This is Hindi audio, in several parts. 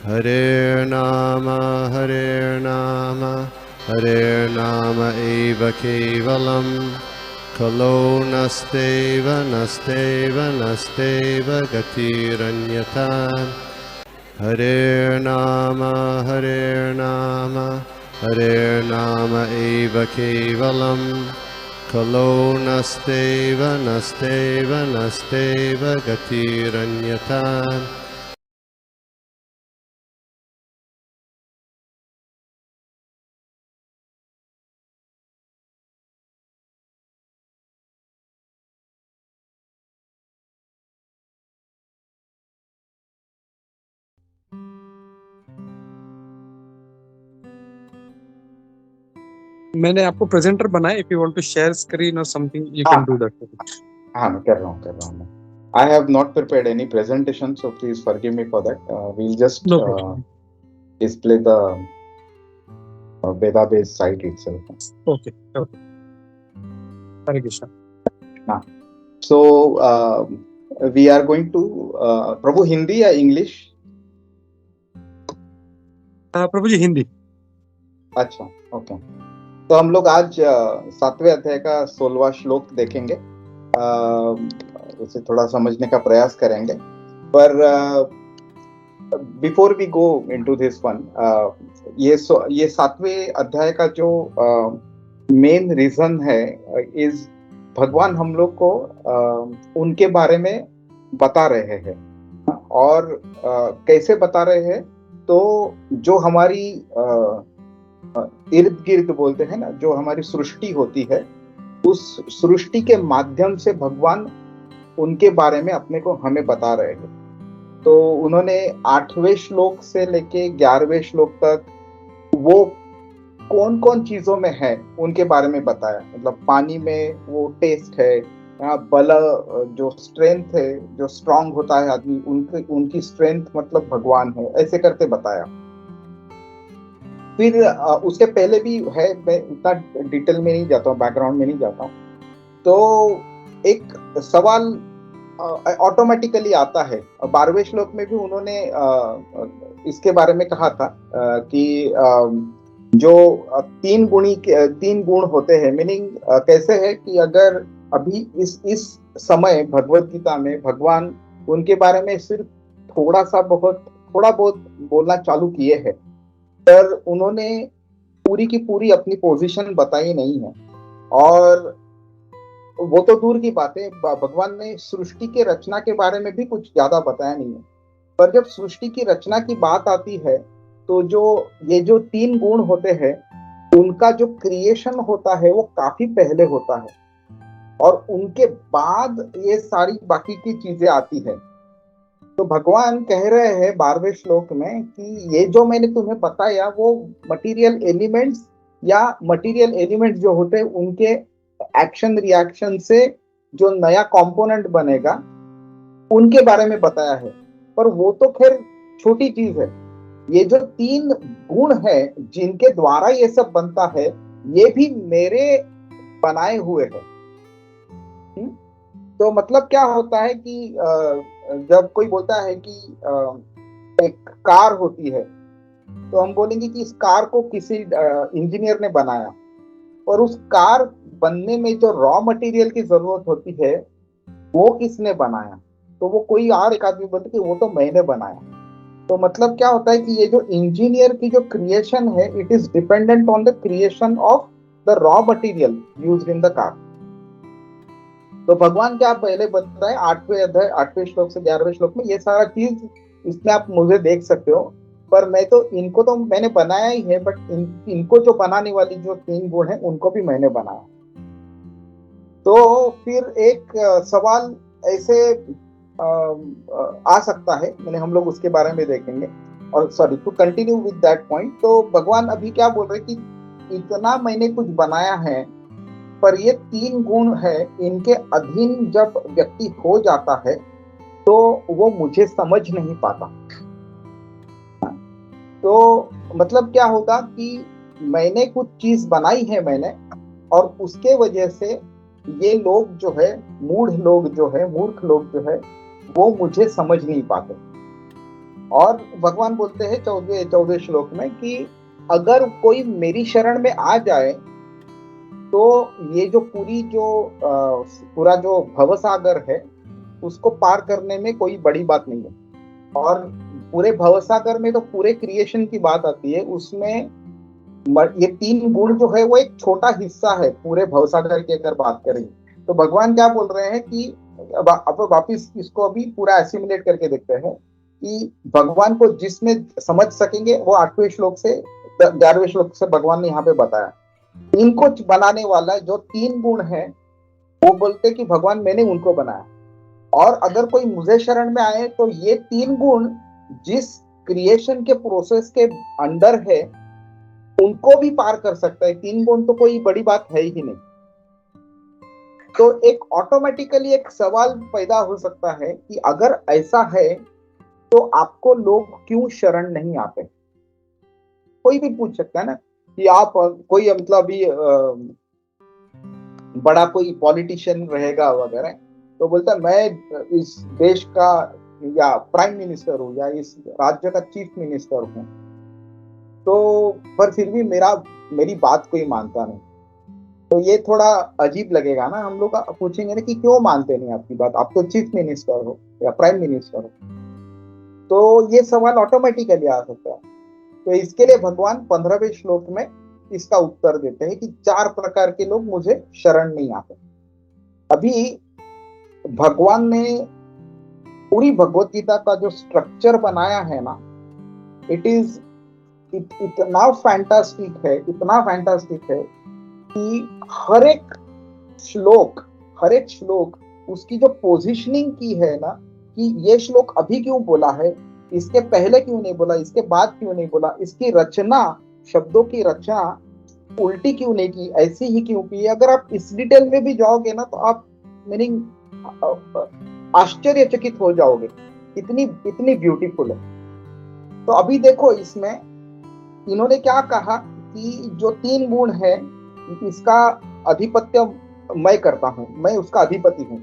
Hare Nama eva kevalam, kalo nasteva nasteva nasteva gatiranyata. Hare Nama eva kevalam, kalo nasteva nasteva nasteva gatiranyata. मैंने आपको प्रेजेंटर बनाया. If you want to share screen और something you can do that. हाँ, मैं कर रहा हूँ. I have not prepared any presentation, so please forgive me for that. We'll just No problem. display the Veda-based site itself. Okay. Hare Krishna. So we are going to प्रभु हिंदी या इंग्लिश? प्रभु जी हिंदी. अच्छा, ओके. तो हम लोग आज 7वें अध्याय का 16वां श्लोक देखेंगे. उसे थोड़ा समझने का प्रयास करेंगे. पर before we go into this one, ये 7वें अध्याय का जो मेन रीजन है इज भगवान हम लोग को उनके बारे में बता रहे हैं. और कैसे बता रहे हैं? तो जो हमारी इर्द गिर्द बोलते हैं ना, जो हमारी सृष्टि होती है, उस सृष्टि के माध्यम से भगवान उनके बारे में अपने को हमें बता रहे हैं. तो उन्होंने 8वें श्लोक से लेके 11वें श्लोक तक वो कौन कौन चीजों में है उनके बारे में बताया. मतलब पानी में वो टेस्ट है, यहाँ बल जो स्ट्रेंथ है, जो स्ट्रांग होता है आदमी, उनकी स्ट्रेंथ मतलब भगवान है, ऐसे करके बताया. फिर उसके पहले भी है, मैं उतना डिटेल में नहीं जाता हूँ, बैकग्राउंड में नहीं जाता हूँ. तो एक सवाल ऑटोमेटिकली आता है. 12वें श्लोक में भी उन्होंने इसके बारे में कहा था कि जो तीन गुण होते हैं. मीनिंग कैसे है कि अगर अभी इस समय भगवत गीता में भगवान उनके बारे में सिर्फ थोड़ा बहुत बोलना चालू किए हैं, पर उन्होंने पूरी की पूरी अपनी पोजीशन बताई नहीं है. और वो तो दूर की बात है, भगवान ने सृष्टि के रचना के बारे में भी कुछ ज्यादा बताया नहीं है. पर जब सृष्टि की रचना की बात आती है, तो जो 3 गुण होते हैं, उनका जो क्रिएशन होता है वो काफी पहले होता है, और उनके बाद ये सारी बाकी की चीजें आती है. तो भगवान कह रहे हैं 12वें श्लोक में कि ये जो मैंने तुम्हें बताया वो मटेरियल एलिमेंट्स जो होते हैं, उनके एक्शन रिएक्शन से जो नया कंपोनेंट बनेगा उनके बारे में बताया है. पर वो तो खैर छोटी चीज है. ये जो 3 गुण है जिनके द्वारा ये सब बनता है, ये भी मेरे बनाए हुए हैं. तो मतलब क्या होता है कि जब कोई बोलता है कि एक कार होती है, तो हम बोलेंगे कि इस कार को किसी इंजीनियर ने बनाया. और उस कार बनने में जो रॉ मटेरियल की जरूरत होती है, वो किसने बनाया? तो वो कोई और एक आदमी बोलते कि वो तो मैंने बनाया. तो मतलब क्या होता है कि ये जो इंजीनियर की जो क्रिएशन है, it is dependent on the creation of the raw material used in the car. तो भगवान क्या पहले बता रहे हैं 8वें श्लोक से 11वें श्लोक में, ये सारा चीज इसमें आप मुझे देख सकते हो. पर इनको तो मैंने बनाया ही है, बट इनको जो बनाने वाली जो 3 गुण है उनको भी मैंने बनाया. तो फिर एक सवाल ऐसे आ सकता है, मैंने हम लोग उसके बारे में देखेंगे. और sorry, to continue with that point, तो भगवान अभी क्या बोल रहे कि इतना मैंने कुछ बनाया है, पर ये 3 गुण है, इनके अधीन जब व्यक्ति हो जाता है तो वो मुझे समझ नहीं पाता. तो मतलब क्या होगा कि मैंने कुछ चीज बनाई है मैंने, और उसके वजह से ये लोग जो है, मूर्ख लोग जो है, वो मुझे समझ नहीं पाते. और भगवान बोलते हैं 14वें श्लोक में कि अगर कोई मेरी शरण में आ जाए तो ये जो पूरा जो भवसागर है उसको पार करने में कोई बड़ी बात नहीं है। और पूरे भवसागर में तो पूरे क्रिएशन की बात आती है, उसमें ये 3 गुण जो है वो एक छोटा हिस्सा है पूरे भवसागर की अगर बात करें। तो भगवान क्या बोल रहे हैं कि अब वापिस इसको अभी पूरा एसिमुलेट करके देखते हैं कि भगवान को जिसमें समझ सकेंगे वो 8वें श्लोक से 11वें श्लोक से भगवान ने यहाँ पे बताया। इनको बनाने वाला जो 3 गुण है वो बोलते कि भगवान मैंने उनको बनाया, और अगर कोई मुझे शरण में आए तो ये 3 गुण जिस क्रिएशन के प्रोसेस के अंदर है उनको भी पार कर सकता है। 3 गुण तो कोई बड़ी बात है ही नहीं। तो एक ऑटोमेटिकली एक सवाल पैदा हो सकता है कि अगर ऐसा है तो आपको लोग क्यों शरण नहीं आते। कोई भी पूछ सकता है ना कि आप कोई मतलब अभी बड़ा कोई पॉलिटिशियन रहेगा वगैरह, तो बोलता मैं इस देश का या प्राइम मिनिस्टर हूँ या इस राज्य का चीफ मिनिस्टर हूँ, तो पर फिर भी मेरी बात कोई मानता नहीं, तो ये थोड़ा अजीब लगेगा ना। हम लोग पूछेंगे ना कि क्यों मानते नहीं आपकी बात, आप तो चीफ मिनिस्टर हो या प्राइम मिनिस्टर हो। तो ये सवाल ऑटोमेटिकली आ सकता है। तो इसके लिए भगवान 15वें श्लोक में इसका उत्तर देते हैं कि 4 प्रकार के लोग मुझे शरण नहीं आते। अभी भगवान ने पूरी भगवत गीता का जो स्ट्रक्चर बनाया है ना, इतना फैंटास्टिक है कि हर एक श्लोक उसकी जो पोजीशनिंग की है ना, कि ये श्लोक अभी क्यों बोला है, इसके पहले क्यों नहीं बोला, इसके बाद क्यों नहीं बोला, इसकी रचना, शब्दों की रचना उल्टी क्यों नहीं की, ऐसी ही क्यों की। अगर आप इस डिटेल में भी जाओगे ना तो आप मीनिंग आश्चर्यचकित हो जाओगे, इतनी ब्यूटीफुल है। तो अभी देखो इसमें इन्होंने क्या कहा कि जो 3 गुण है इसका आधिपत्य मैं करता हूं, मैं उसका अधिपति हूं।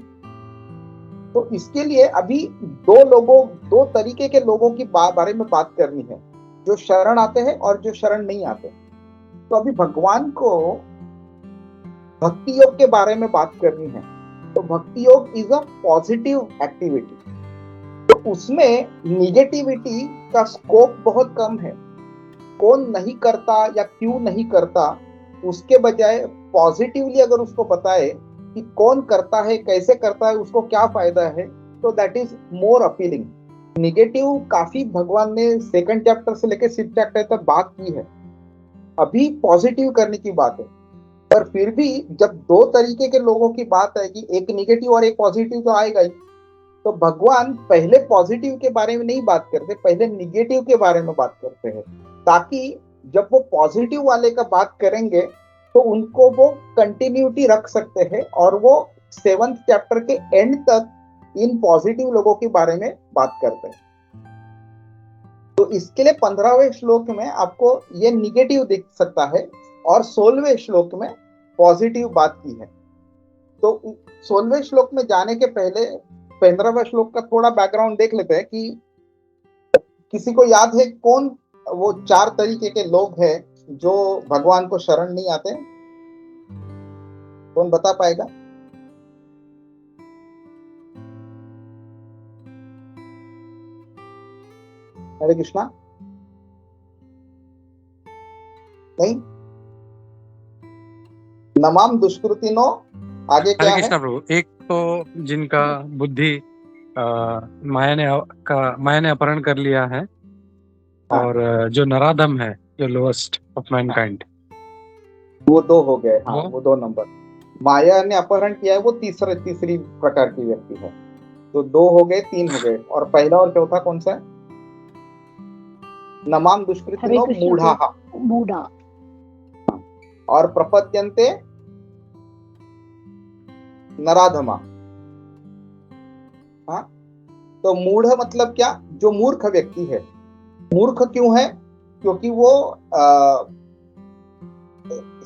तो इसके लिए अभी 2 तरीके के लोगों की बारे में बात करनी है, जो शरण आते हैं और जो शरण नहीं आते। तो अभी भगवान को भक्ति योग के बारे में बात करनी है। तो भक्ति योग इज अ पॉजिटिव एक्टिविटी, तो उसमें निगेटिविटी का स्कोप बहुत कम है। कौन नहीं करता या क्यों नहीं करता, उसके बजाय पॉजिटिवली अगर उसको बताए कि कौन करता है, कैसे करता है, उसको क्या फायदा है, तो that is more appealing. Negative काफी भगवान ने 2nd चैप्टर से लेकर 6th चैप्टर तक बात की है, अभी पॉजिटिव करने की बात है। पर फिर भी जब 2 तरीके के लोगों की बात है कि एक निगेटिव और एक पॉजिटिव तो आएगा ही, तो भगवान पहले पॉजिटिव के बारे में नहीं बात करते, पहले निगेटिव के बारे में बात करते हैं, ताकि जब वो पॉजिटिव वाले का बात करेंगे तो उनको वो कंटिन्यूटी रख सकते हैं और वो 7th चैप्टर के एंड तक इन पॉजिटिव लोगों के बारे में बात करते हैं। तो इसके लिए 15वें श्लोक में आपको ये निगेटिव दिख सकता है और 16वें श्लोक में पॉजिटिव बात की है। तो 16वें श्लोक में जाने के पहले 15वें श्लोक का थोड़ा बैकग्राउंड देख लेते हैं कि किसी को याद है कौन वो 4 तरीके के लोग हैं जो भगवान को शरण नहीं आते? कौन बता पाएगा? हरे कृष्णा। नहीं, नमाम दुष्कृतिनो, आगे क्या हरे है? कृष्णा प्रभु। एक तो जिनका बुद्धि माया ने अपहरण कर लिया है, और जो नराधम है, जो लोएस्ट ऑफ मैनकाइंड, वो 2 हो गए। हाँ, वो 2 नंबर। माया ने अपहरण किया है वो तीसरी प्रकार की व्यक्ति है। तो 2 हो गए, 3 हो गए, और पहला और चौथा कौन सा है? नमाम दुष्कृतिनो मूढ़ा और प्रपद्यन्ते नराधमा। हाँ, तो मूढ़ मतलब क्या? जो मूर्ख व्यक्ति है। मूर्ख क्यों है? क्योंकि वो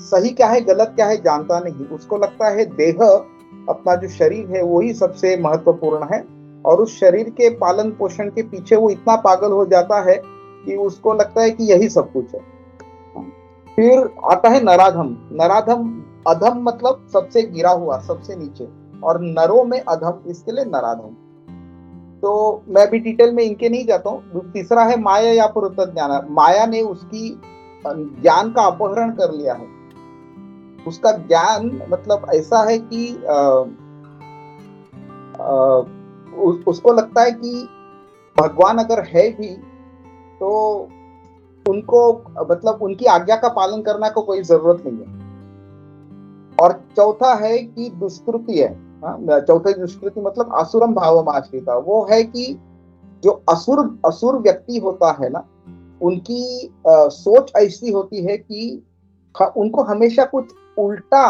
सही क्या है गलत क्या है जानता नहीं। उसको लगता है देह, अपना जो शरीर है वही सबसे महत्वपूर्ण है, और उस शरीर के पालन पोषण के पीछे वो इतना पागल हो जाता है कि उसको लगता है कि यही सब कुछ है। फिर आता है नराधम। नराधम, अधम मतलब सबसे गिरा हुआ, सबसे नीचे, और नरों में अधम, इसके लिए नराधम। तो मैं भी डिटेल में इनके नहीं जाता हूँ। तीसरा है माया या पुरुष ज्ञान। माया ने उसकी ज्ञान का अपहरण कर लिया है। उसका ज्ञान मतलब ऐसा है कि उसको लगता है कि भगवान अगर है भी तो उनको मतलब उनकी आज्ञा का पालन करना को कोई जरूरत नहीं है। और चौथा है कि दुष्कृति है। चौथे दुष्कृति मतलब असुरम भावम आश्रिता। वो है कि जो असुर व्यक्ति होता है ना, उनकी सोच ऐसी होती है कि उनको हमेशा कुछ उल्टा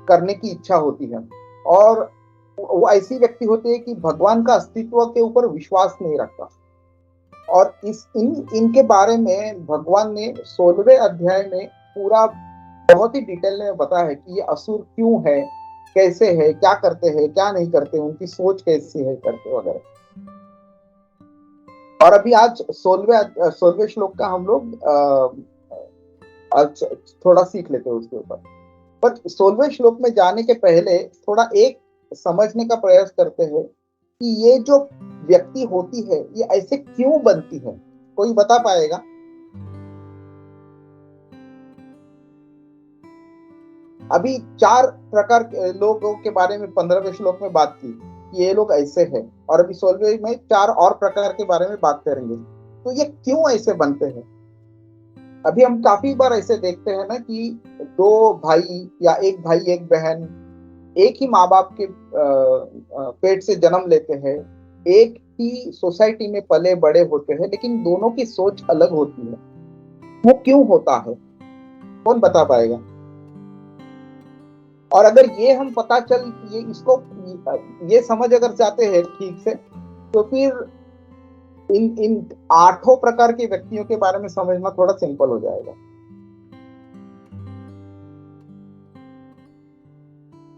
करने की इच्छा होती है, और वो ऐसी व्यक्ति होती है कि भगवान का अस्तित्व के ऊपर विश्वास नहीं रखता। और इनके बारे में भगवान ने 16वें अध्याय में पूरा बहुत ही डिटेल में बताया है कि ये असुर क्यों है, कैसे है, क्या करते हैं, क्या नहीं करते, उनकी सोच कैसी है, करते वगैरह। और अभी आज 16वें श्लोक का हम लोग आज थोड़ा सीख लेते हैं उसके ऊपर। पर 16वें श्लोक में जाने के पहले थोड़ा एक समझने का प्रयास करते हैं कि ये जो व्यक्ति होती है ये ऐसे क्यों बनती है। कोई बता पाएगा? अभी 4 प्रकार के लोगों के बारे में 15वें श्लोक में बात की कि ये लोग ऐसे हैं, और अभी 16वें में 4 और प्रकार के बारे में बात करेंगे। तो ये क्यों ऐसे बनते हैं? अभी हम काफी बार ऐसे देखते हैं ना कि 2 भाई या एक भाई एक बहन एक ही माँ बाप के पेट से जन्म लेते हैं, एक ही सोसाइटी में पले बड़े होते हैं, लेकिन दोनों की सोच अलग होती है। वो क्यों होता है? कौन बता पाएगा? और अगर ये हम पता चल ये समझ अगर जाते हैं ठीक से, तो फिर इन 8 प्रकार के व्यक्तियों के बारे में समझना थोड़ा सिंपल हो जाएगा।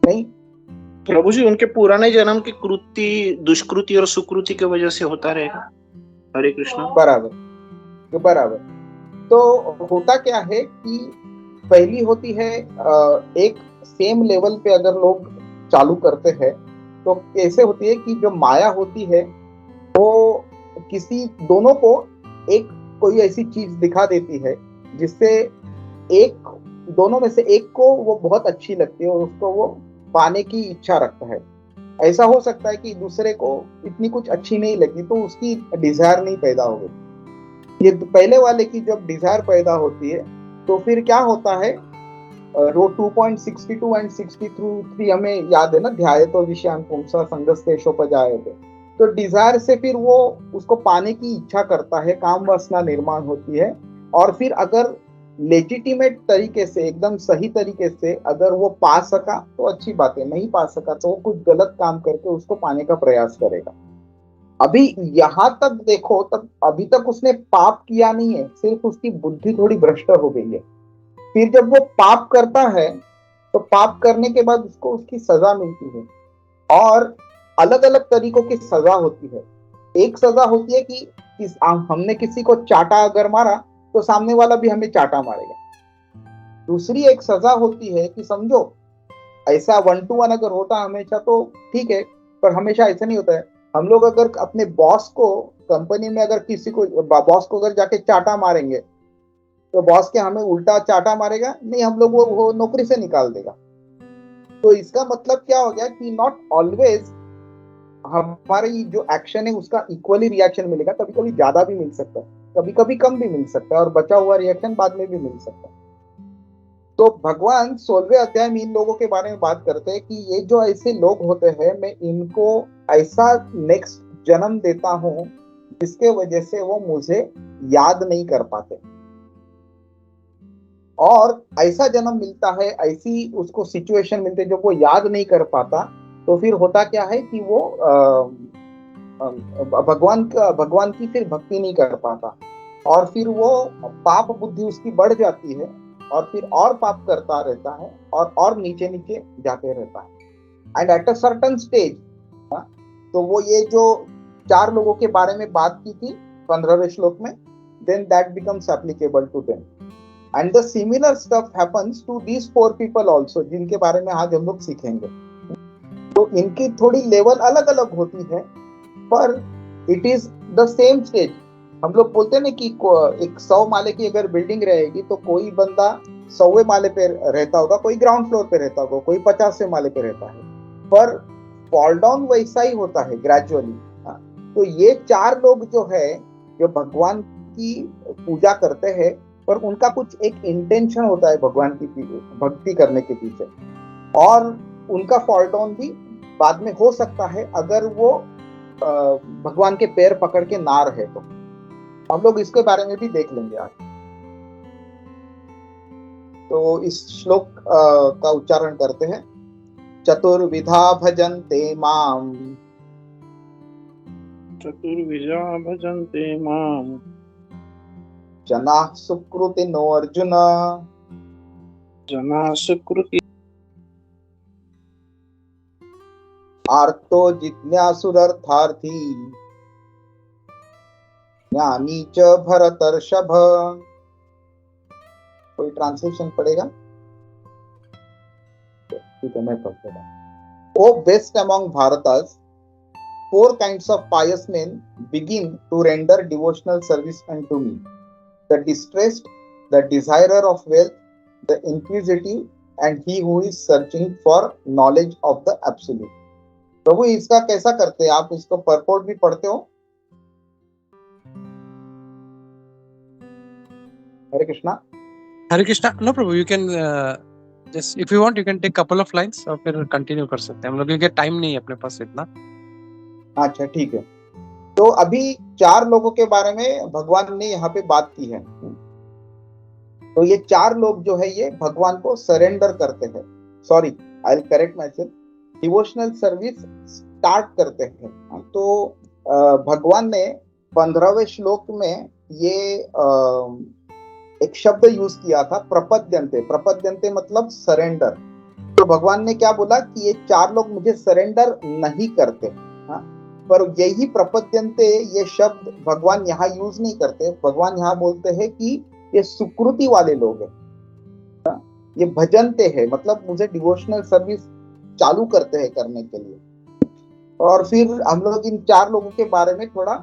नहीं प्रभु जी, उनके पुराने जन्म की कृति, दुष्कृति और सुकृति की वजह से होता रहेगा। हरे कृष्णा। बराबर। तो होता क्या है कि पहली होती है एक सेम लेवल पे अगर लोग चालू करते हैं तो कैसे होती है कि जो माया होती है वो किसी दोनों को एक कोई ऐसी चीज दिखा देती है जिससे दोनों में से एक को वो बहुत अच्छी लगती है और उसको वो पाने की इच्छा रखता है। ऐसा हो सकता है कि दूसरे को इतनी कुछ अच्छी नहीं लगी तो उसकी डिजायर नहीं पैदा हो गई। ये पहले वाले की जब डिजायर पैदा होती है तो फिर क्या होता है, रो 2.62 एंड 63 हमें याद है ना, ध्यायतो विषयान् पुंसा संगस्तेषोपजायते। तो डिजायर से फिर वो उसको पाने की इच्छा करता है, काम वासना निर्माण होती है। और फिर अगर लेजिटिमेट तरीके से, एकदम सही तरीके से अगर वो पा सका तो अच्छी बात है, नहीं पा सका तो वो कुछ गलत काम करके उसको पाने का प्रयास करेगा। अभी यहां तक देखो, तब अभी तक उसने पाप किया नहीं है, सिर्फ उसकी बुद्धि थोड़ी भ्रष्ट हो गई है। फिर जब वो पाप करता है तो पाप करने के बाद उसको उसकी सजा मिलती है, और अलग अलग तरीकों की सजा होती है। एक सजा होती है कि हमने किसी को चाटा अगर मारा तो सामने वाला भी हमें चाटा मारेगा। दूसरी एक सजा होती है कि समझो ऐसा 1 to 1 अगर होता हमेशा तो ठीक है, पर हमेशा ऐसा नहीं होता है। हम लोग अगर अपने बॉस को, कंपनी में अगर किसी को, बॉस को अगर जाके चाटा मारेंगे तो बॉस के हमें उल्टा चाटा मारेगा? नहीं, हम लोग वो नौकरी से निकाल देगा। तो इसका मतलब क्या हो गया कि नॉट ऑलवेज हमारी जो एक्शन है उसका इक्वली रिएक्शन मिलेगा। कभी कभी ज्यादा भी मिल सकता है, कभी कभी कम भी मिल सकता है, और बचा हुआ रिएक्शन बाद में भी मिल सकता है। तो भगवान 16वें अध्याय में इन लोगों के बारे में बात करते हैं कि ये जो ऐसे लोग होते हैं, मैं इनको ऐसा नेक्स्ट जन्म देता हूं जिसके वजह से वो मुझे याद नहीं कर पाते, और ऐसा जन्म मिलता है, ऐसी उसको सिचुएशन मिलती है जब वो याद नहीं कर पाता। तो फिर होता क्या है कि वो भगवान की फिर भक्ति नहीं कर पाता, और फिर वो पाप बुद्धि उसकी बढ़ जाती है, और फिर और पाप करता रहता है, और नीचे नीचे जाते रहता है। And eight a certain stage तो वो ये जो 4 लोगों के बारे में बात की थी 15वें श्लोक में, then that becomes applicable to them. And the similar stuff happens to these 4 people also, जिनके बारे में आज हम लोग सीखेंगे। तो इनकी थोड़ी लेवल अलग अलग होती है, पर it is the same stage. हम लोग बोलते हैं ना कि एक 100 माले की अगर बिल्डिंग रहेगी तो कोई बंदा 100वें माले पे रहता होगा, कोई ग्राउंड फ्लोर पे रहता होगा, कोई 50वें माले पे रहता है, पर फॉल डाउन वैसा ही होता है ग्रेजुअली। तो ये 4 लोग जो है जो भगवान की पूजा करते हैं, पर उनका कुछ एक इंटेंशन होता है भगवान की भक्ति करने के पीछे, और उनका फॉल डाउन भी बाद में हो सकता है अगर वो भगवान के पैर पकड़ के ना रहे तो। हम लोग इसके बारे में भी देख लेंगे आज। तो इस श्लोक का उच्चारण करते हैं। चतुर्विधा भजन्ते माम, चतुर्विधा भजन्ते माम, जनाः सुकृतिनो अर्जुन, जना सुकृति, आर्तो जिज्ञासुरर्थार्थी, ज्ञानी च भरतर्षभ। कोई ट्रांसलेशन पड़ेगा? ठीक है, मैं पढ़ देता हूं। O best among Bharatas, 4 kinds of pious men begin to render devotional service unto me: the distressed, the desirer of wealth, the inquisitive, and he who is searching for knowledge of the absolute. प्रभु इसका कैसा करते हैं आप? इसको परपोर्ट भी पढ़ते हो? हरे कृष्णा। हरे कृष्णा। नो प्रभु, you can just if you want you can take couple of lines और फिर कंटिन्यू कर सकते हैं हम लोग, क्योंकि टाइम नहीं है अपने पास इतना। अच्छा ठीक है। तो अभी 4 लोगों के बारे में भगवान ने यहाँ पे बात की है। तो ये 4 लोग जो है ये भगवान को सरेंडर करते हैं, sorry I will correct my self, devotional service start करते हैं। तो भगवान ने 15वें श्लोक में ये एक शब्द यूज किया था, प्रपद्यन्ते। प्रपद्यन्ते मतलब सरेंडर। तो भगवान ने क्या बोला कि ये 4 लोग मुझे सरेंडर नहीं करते। हाँ, पर यही प्रपद्यन्ते ये शब्द भगवान यहाँ यूज नहीं करते। भगवान यहाँ बोलते हैं कि ये सुकृति वाले लोग हैं। हाँ, ये भजनते हैं, मतलब मुझे डिवोशनल सर्विस चालू करते हैं करने के लिए। और फिर हम लोग इन 4 लोगों के बारे में थोड़ा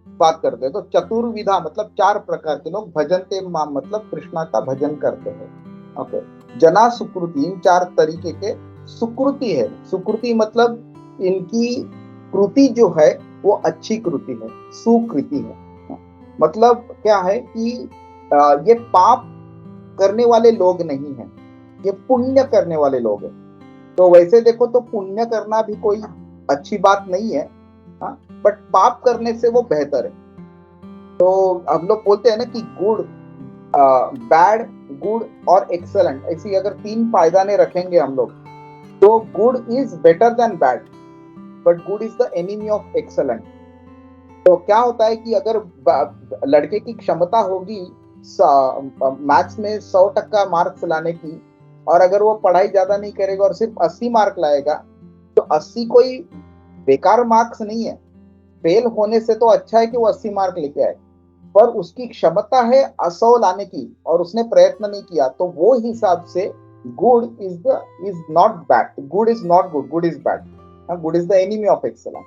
बात करते हैं। तो चतुर्विधा मतलब 4 प्रकार के लोग, भजनते माम मतलब कृष्णा का भजन करते हैं। ओके, जना सुकृति, इन 4 तरीके के सुकृति है। सुकृति मतलब इनकी कृति जो है वो अच्छी कृति है, सुकृति है। मतलब क्या है कि ये पाप करने वाले लोग नहीं हैं, ये पुण्य करने वाले लोग हैं। तो वैसे देखो तो पुण्य करना भी कोई अच्छी बात नहीं है, हाँ, बट पाप करने से वो बेहतर है। तो हम लोग बोलते हैं ना कि गुड, बैड, गुड और एक्सेलेंट, ऐसी अगर 3 पायदाने रखेंगे हम लोग, तो good is better than bad, but good is the enemy of excellent. तो क्या होता है कि अगर लड़के की क्षमता होगी मैथ्स में 100% मार्क्स लाने की, और अगर वो पढ़ाई ज्यादा नहीं करेगा और सिर्फ 80 मार्क लाएगा, तो 80 कोई बेकार मार्क्स नहीं है। फेल होने से तो अच्छा है कि वो 80 मार्क लेके आए, पर उसकी क्षमता है 100 लाने की और उसने प्रयत्न नहीं किया, तो वो हिसाब से good is not bad, good is not good, good is bad, good is the enemy of excellence.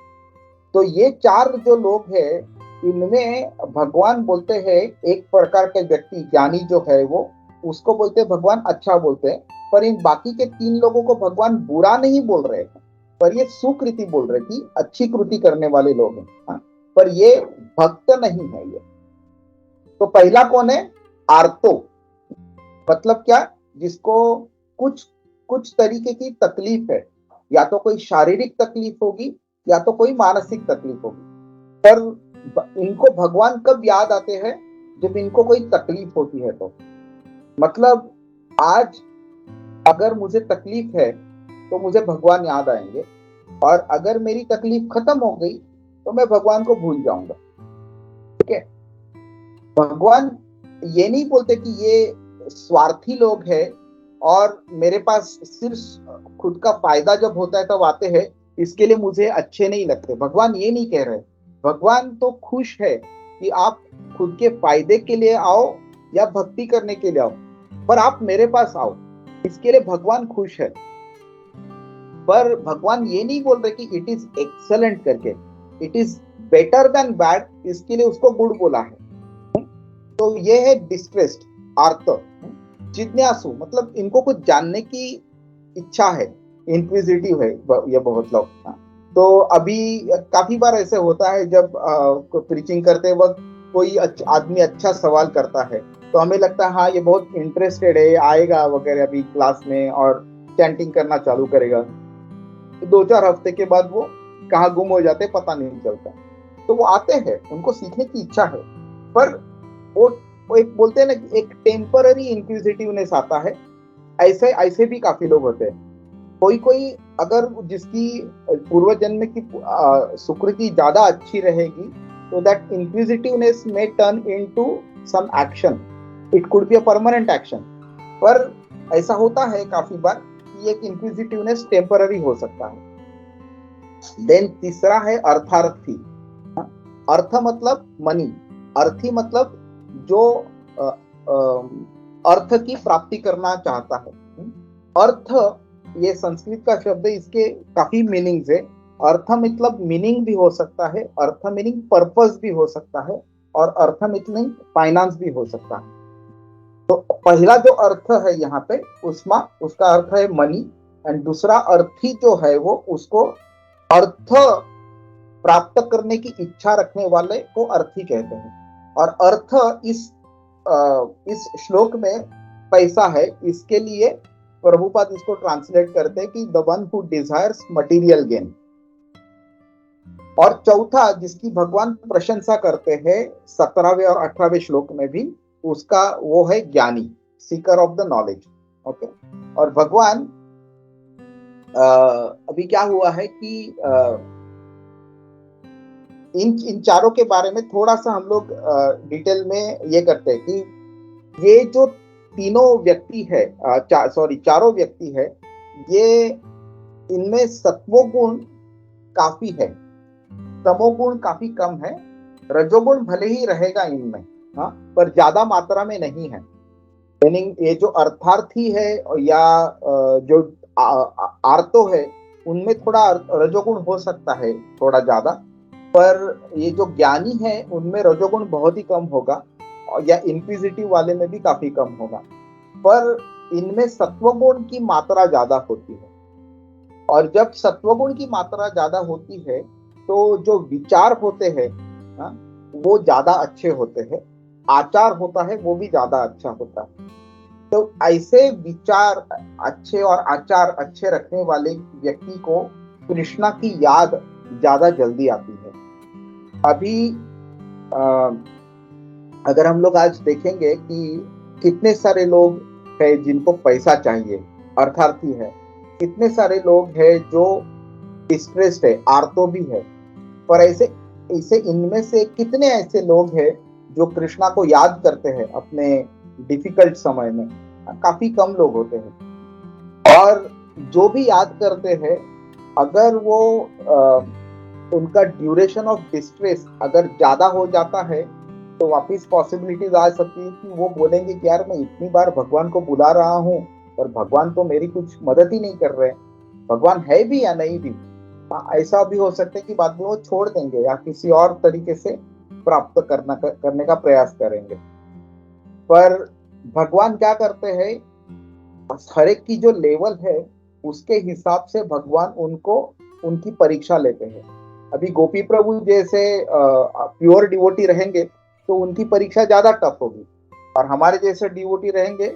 तो ये 4 जो लोग हैं, इनमें भगवान बोलते हैं एक प्रकार के व्यक्ति ज्ञानी जो है वो, उसको बोलते हैं भगवान अच्छा बोलते हैं, पर इन बाकी के 3 लोगों को भगवान बुरा नहीं बोल रहे हैं, पर ये सुकृति बोल रहे कि अच्छी कृति करने वाले लोग हैं। हाँ, पर ये भक्त नहीं है ये। तो पहला कौन है? आर्तो, मतलब क्या? जिसको कुछ तरीके की तकलीफ है, या तो कोई शारीरिक तकलीफ होगी या तो कोई मानसिक तकलीफ होगी। पर इनको भगवान कब याद आते हैं? जब इनको कोई तकलीफ होती है। तो मतलब आज अगर मुझे तकलीफ है तो मुझे भगवान याद आएंगे, और अगर मेरी तकलीफ खत्म हो गई तो मैं भगवान को भूल जाऊंगा। ठीक है, भगवान ये नहीं बोलते कि ये स्वार्थी लोग हैं और मेरे पास सिर्फ खुद का फायदा जब होता है तब आते हैं, इसके लिए मुझे अच्छे नहीं लगते। भगवान ये नहीं कह रहे। भगवान तो खुश है कि आप खुद के फायदे के लिए आओ या भक्ति करने के लिए आओ, पर आप मेरे पास आओ, इसके लिए भगवान खुश है। पर भगवान ये नहीं बोल रहे कि इट इज एक्सेलेंट करके, it is better than bad, इसके लिए उसको गुड बोला है। तो ये है डिस्ट्रेस्ड, आर्त, जिज्ञासु, मतलब इनको कुछ जानने की इच्छा है, इंक्विजिटिव है ये बहुत लोग। तो अभी काफी बार ऐसे होता है जब प्रीचिंग करते वक्त कोई आदमी अच्छा सवाल करता है तो हमें लगता है हाँ ये बहुत इंटरेस्टेड है, आएगा वगैरह अभी क्लास में और चैंटिंग करना चालू करेगा। 2-4 हफ्ते के बाद वो कहाँ गुम हो जाते पता नहीं चलता। तो वो आते हैं, उनको सीखने की इच्छा है, पर वो एक बोलते हैं ना, एक टेम्पररी इंक्विजिटिवनेस आता है। ऐसे भी काफी लोग होते हैं। कोई अगर जिसकी पूर्व जन्म की सुकृति ज्यादा अच्छी रहेगी तो that inquisitiveness may turn into some action, it could be a permanent action. पर ऐसा होता है काफी बार कि एक इंक्विजिटिवनेस टेम्पररी हो सकता है। देन तीसरा है अर्थार्थी। अर्थ मतलब मनी, अर्थी मतलब जो अर्थ की प्राप्ति करना चाहता है। अर्थ ये संस्कृत का शब्द है, इसके काफी मीनिंग्स है। अर्थ मतलब मीनिंग भी हो सकता है, अर्थ मीनिंग पर्पस भी हो सकता है, और अर्थ मीनिंग फाइनेंस भी हो सकता है। तो पहला जो अर्थ है यहाँ पे उसका अर्थ है मनी, एंड दूसरा अर्थी जो है वो उसको अर्थ प्राप्त करने की इच्छा रखने वाले को अर्थी कहते हैं। और अर्थ इस श्लोक में पैसा है, इसके लिए प्रभुपाद इसको ट्रांसलेट करते हैं कि the one who desires material gain. और चौथा जिसकी भगवान प्रशंसा करते हैं 17वें और 18वें श्लोक में भी, उसका वो है ज्ञानी, Sikar of the knowledge. Okay, और भगवान अभी क्या हुआ है कि इन चारों के बारे में थोड़ा सा हम लोग डिटेल में ये करते हैं कि ये जो तीनों व्यक्ति है, चारों व्यक्ति है, ये इनमें सत्वगुण काफी है, तमोगुण काफी कम है, रजोगुण भले ही रहेगा इनमें, हाँ, पर ज्यादा मात्रा में नहीं है। यानी ये जो अर्थार्थी है या जो आर्तो है उनमें थोड़ा रजोगुण हो सकता है थोड़ा ज्यादा, पर ये जो ज्ञानी है उनमें रजोगुण बहुत ही कम होगा, या इंक्विजिटिव वाले में भी काफी कम होगा। पर इनमें सत्वगुण की मात्रा ज्यादा होती है, और जब सत्वगुण की मात्रा ज्यादा होती है तो जो विचार होते हैं वो ज्यादा अच्छे होते हैं, आचार होता है वो भी ज्यादा अच्छा होता है। तो ऐसे विचार अच्छे और आचार अच्छे रखने वाले व्यक्ति को कृष्णा की याद ज्यादा जल्दी आती है। अभी अगर हम लोग आज देखेंगे कि कितने सारे लोग हैं जिनको पैसा चाहिए, अर्थार्थी है, कितने सारे लोग हैं जो डिस्ट्रेस्ड है, आर्तो भी है, पर ऐसे इनमें से कितने ऐसे लोग हैं जो कृष्णा को याद करते हैं अपने डिफिकल्ट समय में? काफी कम लोग होते हैं। और जो भी याद करते हैं, अगर वो उनका ड्यूरेशन ऑफ डिस्ट्रेस अगर ज्यादा हो जाता है तो वापिस पॉसिबिलिटीज आ सकती है कि वो बोलेंगे कि यार मैं इतनी बार भगवान को बुला रहा हूँ और भगवान तो मेरी कुछ मदद ही नहीं कर रहे, भगवान है भी या नहीं भी। ऐसा भी हो सकता है कि बाद में वो छोड़ देंगे या किसी और तरीके से प्राप्त करने का प्रयास करेंगे। पर भगवान क्या करते हैं, हर एक की जो लेवल है उसके हिसाब से भगवान उनकी परीक्षा लेते हैं। अभी गोपी प्रभु जैसे प्योर डिवोटी रहेंगे तो उनकी परीक्षा ज्यादा टफ होगी, और हमारे जैसे डिवोटी रहेंगे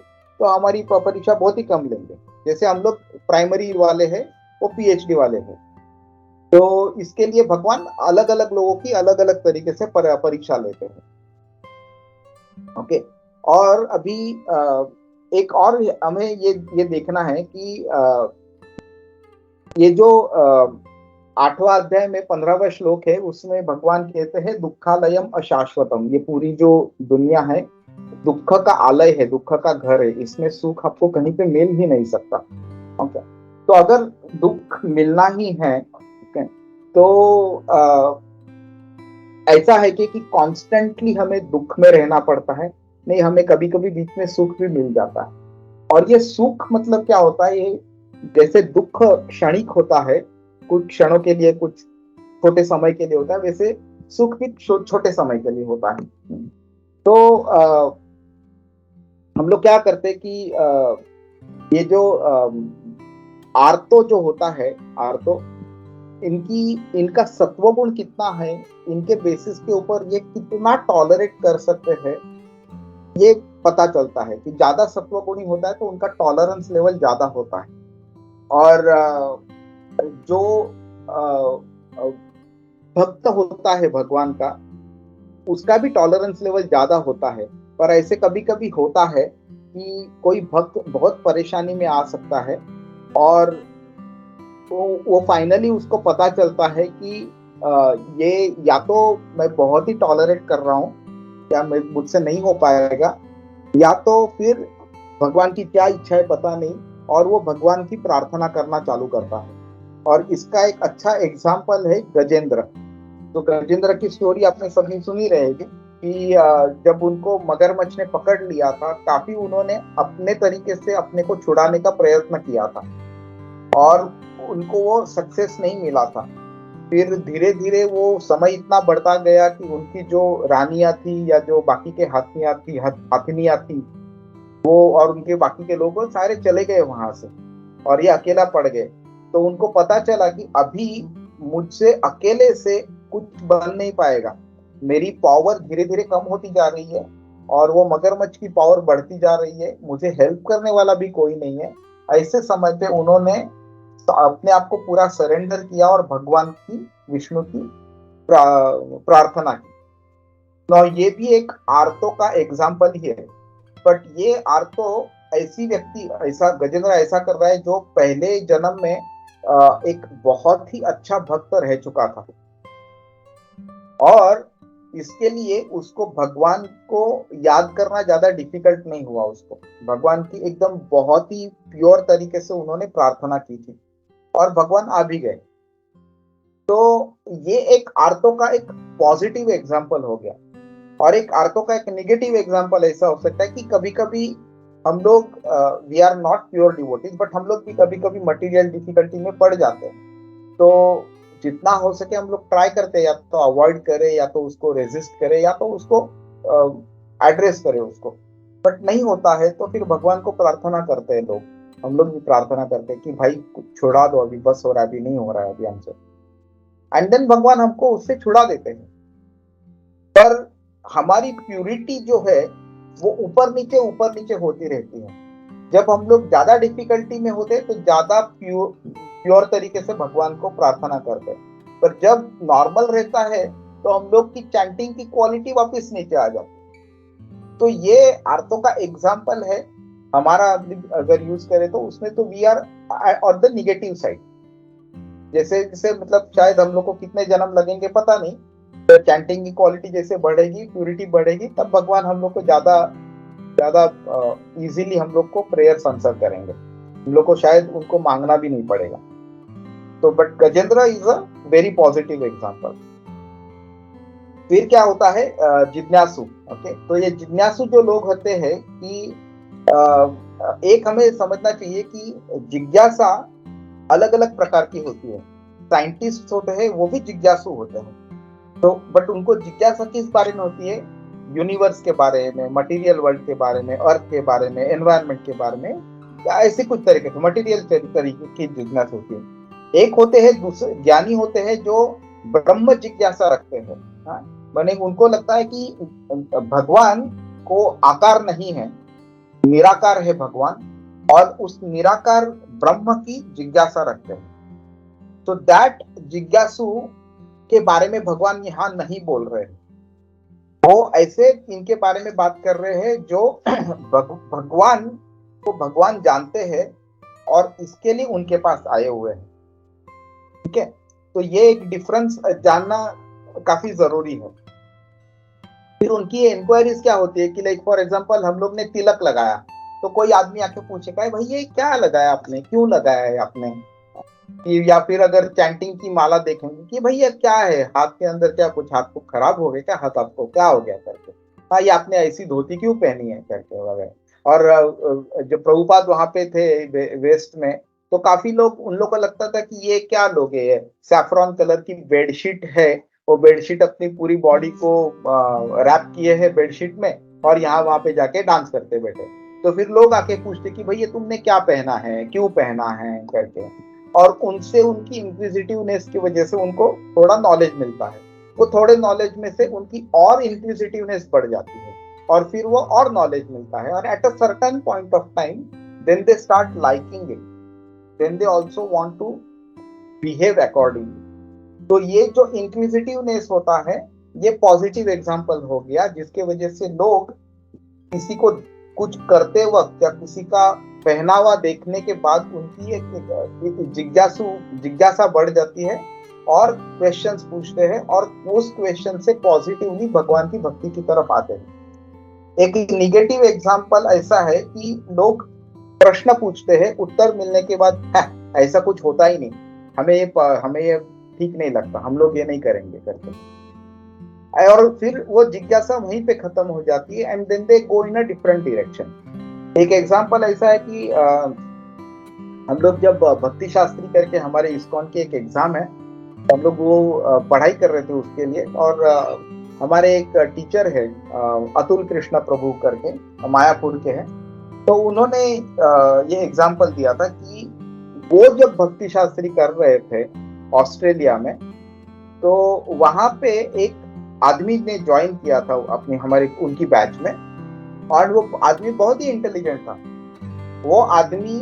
तो हमारी परीक्षा बहुत ही कम लेंगे। जैसे हम लोग प्राइमरी वाले हैं, वो पीएचडी वाले हैं, तो इसके लिए भगवान अलग अलग लोगों की अलग अलग तरीके से परीक्षा लेते हैं। ओके, और अभी एक और हमें ये देखना है कि ये जो 8वां अध्याय में 15वां श्लोक है, उसमें भगवान कहते हैं दुखालयम अशाश्वतम। ये पूरी जो दुनिया है दुख का आलय है, दुख का घर है, इसमें सुख आपको कहीं पे मिल ही नहीं सकता। ओके, तो अगर दुख मिलना ही है तो ऐसा है कि कॉन्स्टेंटली हमें दुख में रहना पड़ता है, नहीं, हमें कभी कभी बीच में सुख भी मिल जाता है। और ये सुख मतलब क्या होता है, ये जैसे दुख क्षणिक होता है, कुछ क्षणों के लिए, कुछ छोटे समय के लिए होता है, वैसे सुख भी छोटे समय के लिए होता है। तो हम लोग क्या करते हैं कि ये जो आर्तो जो होता है, आर्तो, इनका सत्व गुण कितना है, इनके बेसिस के ऊपर ये कितना टॉलरेट कर सकते हैं, ये पता चलता है कि ज्यादा सत्व गुणी होता है तो उनका टॉलरेंस लेवल ज्यादा होता है, और जो भक्त होता है भगवान का, उसका भी टॉलरेंस लेवल ज्यादा होता है। पर ऐसे कभी कभी होता है कि कोई भक्त बहुत परेशानी में आ सकता है, और वो फाइनली उसको पता चलता है कि ये या तो मैं बहुत ही टॉलरेट कर रहा हूँ, या मैं मुझसे नहीं हो पाएगा, या तो फिर भगवान की क्या इच्छा है पता नहीं, और वो भगवान की प्रार्थना करना चालू करता है। और इसका एक अच्छा एग्जाम्पल है गजेंद्र। तो गजेंद्र की स्टोरी आपने सभी सुनी रहेगी कि जब उनको मगरमच्छ ने पकड़ लिया था, काफी उन्होंने अपने तरीके से अपने को छुड़ाने का प्रयत्न किया था, और उनको वो सक्सेस नहीं मिला था। फिर धीरे धीरे वो समय इतना बढ़ता गया कि उनकी जो रानियां थी, या जो बाकी के हाथिनियां थी, वो और उनके बाकी के लोग सारे चले गए वहां से, और ये अकेला पड़ गए। तो उनको पता चला कि अभी मुझसे अकेले से कुछ बन नहीं पाएगा, मेरी पावर धीरे धीरे कम होती जा रही है, और वो मगरमच्छ की पावर बढ़ती जा रही है, मुझे हेल्प करने वाला भी कोई नहीं है। ऐसे समय पे उन्होंने अपने आप को पूरा सरेंडर किया और भगवान की, विष्णु की प्रार्थना की। तो ये भी एक आर्तो का एग्जाम्पल ही है। बट ये आर्तो ऐसी व्यक्ति, ऐसा गजेंद्र ऐसा कर रहा है जो पहले जन्म में एक बहुत ही अच्छा भक्त रह चुका था, और इसके लिए उसको भगवान को याद करना ज्यादा डिफिकल्ट नहीं हुआ। उसको भगवान की एकदम बहुत ही प्योर तरीके से उन्होंने प्रार्थना की थी, और भगवान आ भी गए। तो ये एक आर्तो का एक पॉजिटिव एग्जाम्पल हो गया। और एक आर्तो का एक नेगेटिव एग्जाम्पल ऐसा हो सकता है कि कभी कभी हम लोग, we are not pure devotees, but हम लोग भी कभी कभी मटेरियल डिफिकल्टी में पड़ जाते हैं। तो जितना हो सके हम लोग ट्राई करते हैं, या तो अवॉइड करें, या तो उसको रेजिस्ट करें, या तो उसको एड्रेस करें उसको। बट नहीं होता है तो फिर भगवान को प्रार्थना करते हैं लोग, हम लोग भी प्रार्थना करते हैं कि भाई छुड़ा दो, अभी बस हो रहा है, अभी नहीं हो रहा है अभी हमसे, एंड देन भगवान हमको उससे छुड़ा देते हैं। पर हमारी प्यूरिटी जो है वो ऊपर नीचे होती रहती है। जब हम लोग ज्यादा डिफिकल्टी में होते हैं तो ज्यादा प्योर तरीके से भगवान को प्रार्थना करते हैं, पर जब नॉर्मल रहता है तो हम लोग की चैंटिंग की क्वालिटी वापस नीचे आ जाती है। तो ये आर्तो का एग्जाम्पल है हमारा, अगर यूज करें तो उसमें तो we are on the negative side. जैसे जैसे मतलब शायद हम लोग को कितने जन्म लगेंगे पता नहीं, तो चैंटिंग की क्वालिटी जैसे बढ़ेगी, प्यूरिटी बढ़ेगी, तब भगवान हम लोग को ज्यादा इजीली हम लोग को प्रेयर्स आंसर करेंगे, हम लोग को शायद उनको मांगना भी नहीं पड़ेगा। तो but Gajendra is a very positive example. फिर क्या होता है, जिज्ञासु। ओके, तो ये जिज्ञासु जो लोग होते हैं कि एक हमें समझना चाहिए कि जिज्ञासा अलग अलग प्रकार की होती है। साइंटिस्ट होते हैं वो भी जिज्ञासु होते हैं, तो बट उनको जिज्ञासा किस बारे में होती है, यूनिवर्स के बारे में, मटेरियल वर्ल्ड के बारे में, अर्थ के बारे में, एनवायरनमेंट के बारे में, या ऐसे कुछ तरीके से मटेरियल तरीके की जिज्ञासा होती है। एक होते हैं दूसरे ज्ञानी होते हैं जो ब्रह्म जिज्ञासा रखते हैं। माने उनको लगता है कि भगवान को आकार नहीं है, निराकार है भगवान, और उस निराकार ब्रह्म की जिज्ञासा रखते हैं। तो दैट जिज्ञासु के बारे में भगवान यहाँ नहीं बोल रहे हैं, वो ऐसे इनके बारे में बात कर रहे हैं जो भगवान को भगवान जानते हैं और इसके लिए उनके पास आए हुए हैं। ठीक है, तो ये एक डिफरेंस जानना काफी जरूरी है। फिर उनकी इंक्वायरीज क्या होती है कि लाइक फॉर एग्जांपल हम लोग ने तिलक लगाया, तो कोई आदमी आके पूछेगा भाई ये क्या लगाया आपने, क्यों लगाया है आपने, कि या फिर अगर चैंटिंग की माला देखेंगे कि भैया क्या है हाथ के अंदर, क्या कुछ हाथ को खराब हो गया क्या, हाथ आपको क्या हो गया करके, हाँ ये आपने ऐसी धोती क्यों पहनी है करके वगैरह। और जो प्रभुपाद वहां पे थे वेस्ट में, तो काफी लोग, उन लोग को लगता था कि ये क्या लोग है, सैफरॉन कलर की बेडशीट है, वो बेडशीट अपनी पूरी बॉडी को रैप किए है बेडशीट में, और यहाँ वहां पे जाके डांस करते बैठे। तो फिर लोग आके पूछते कि भैया तुमने क्या पहना है, क्यों पहना है करके। और उनसे, उनकी इंक्विजिटिवनेस की वजह से उनको थोड़ा नॉलेज मिलता है। वो थोड़े नॉलेज में से उनकी और इंक्विजिटिवनेस बढ़ जाती है, और फिर वो और नॉलेज मिलता है, और at a certain point of time then they start liking it, then they also want to behave accordingly. तो ये जो इंक्विजिटिवनेस होता है, ये पॉजिटिव एग्जांपल हो गया, जिसके वजह से लोग किसी को कुछ करते वक्त या किसी का पहनावा देखने के बाद उनकी एक जिज्ञासा बढ़ जाती है, और क्वेश्चंस पूछते हैं, और उस क्वेश्चन से पॉजिटिवली भगवान की भक्ति की तरफ आते हैं। एक निगेटिव एग्जांपल ऐसा है कि लोग प्रश्न पूछते हैं, उत्तर मिलने के बाद ऐसा कुछ होता ही नहीं, हमें ये ठीक नहीं लगता, हम लोग ये नहीं करेंगे करके, और फिर वो जिज्ञासा वहीं पे खत्म हो जाती है, and then they go in a different direction. एक एग्जांपल ऐसा है कि हम लोग जब भक्ति शास्त्री करके, हमारे इस्कॉन की एक एग्जाम है, हम लोग वो पढ़ाई कर रहे थे उसके लिए, और हमारे एक टीचर है अतुल कृष्ण प्रभु करके, मायापुर के हैं, तो उन्होंने ये एग्जाम्पल दिया था कि वो जब भक्ति शास्त्री कर रहे थे ऑस्ट्रेलिया में, तो वहां पे एक आदमी ने ज्वाइन किया था अपनी उनकी बैच में, और वो आदमी बहुत ही इंटेलिजेंट था। वो आदमी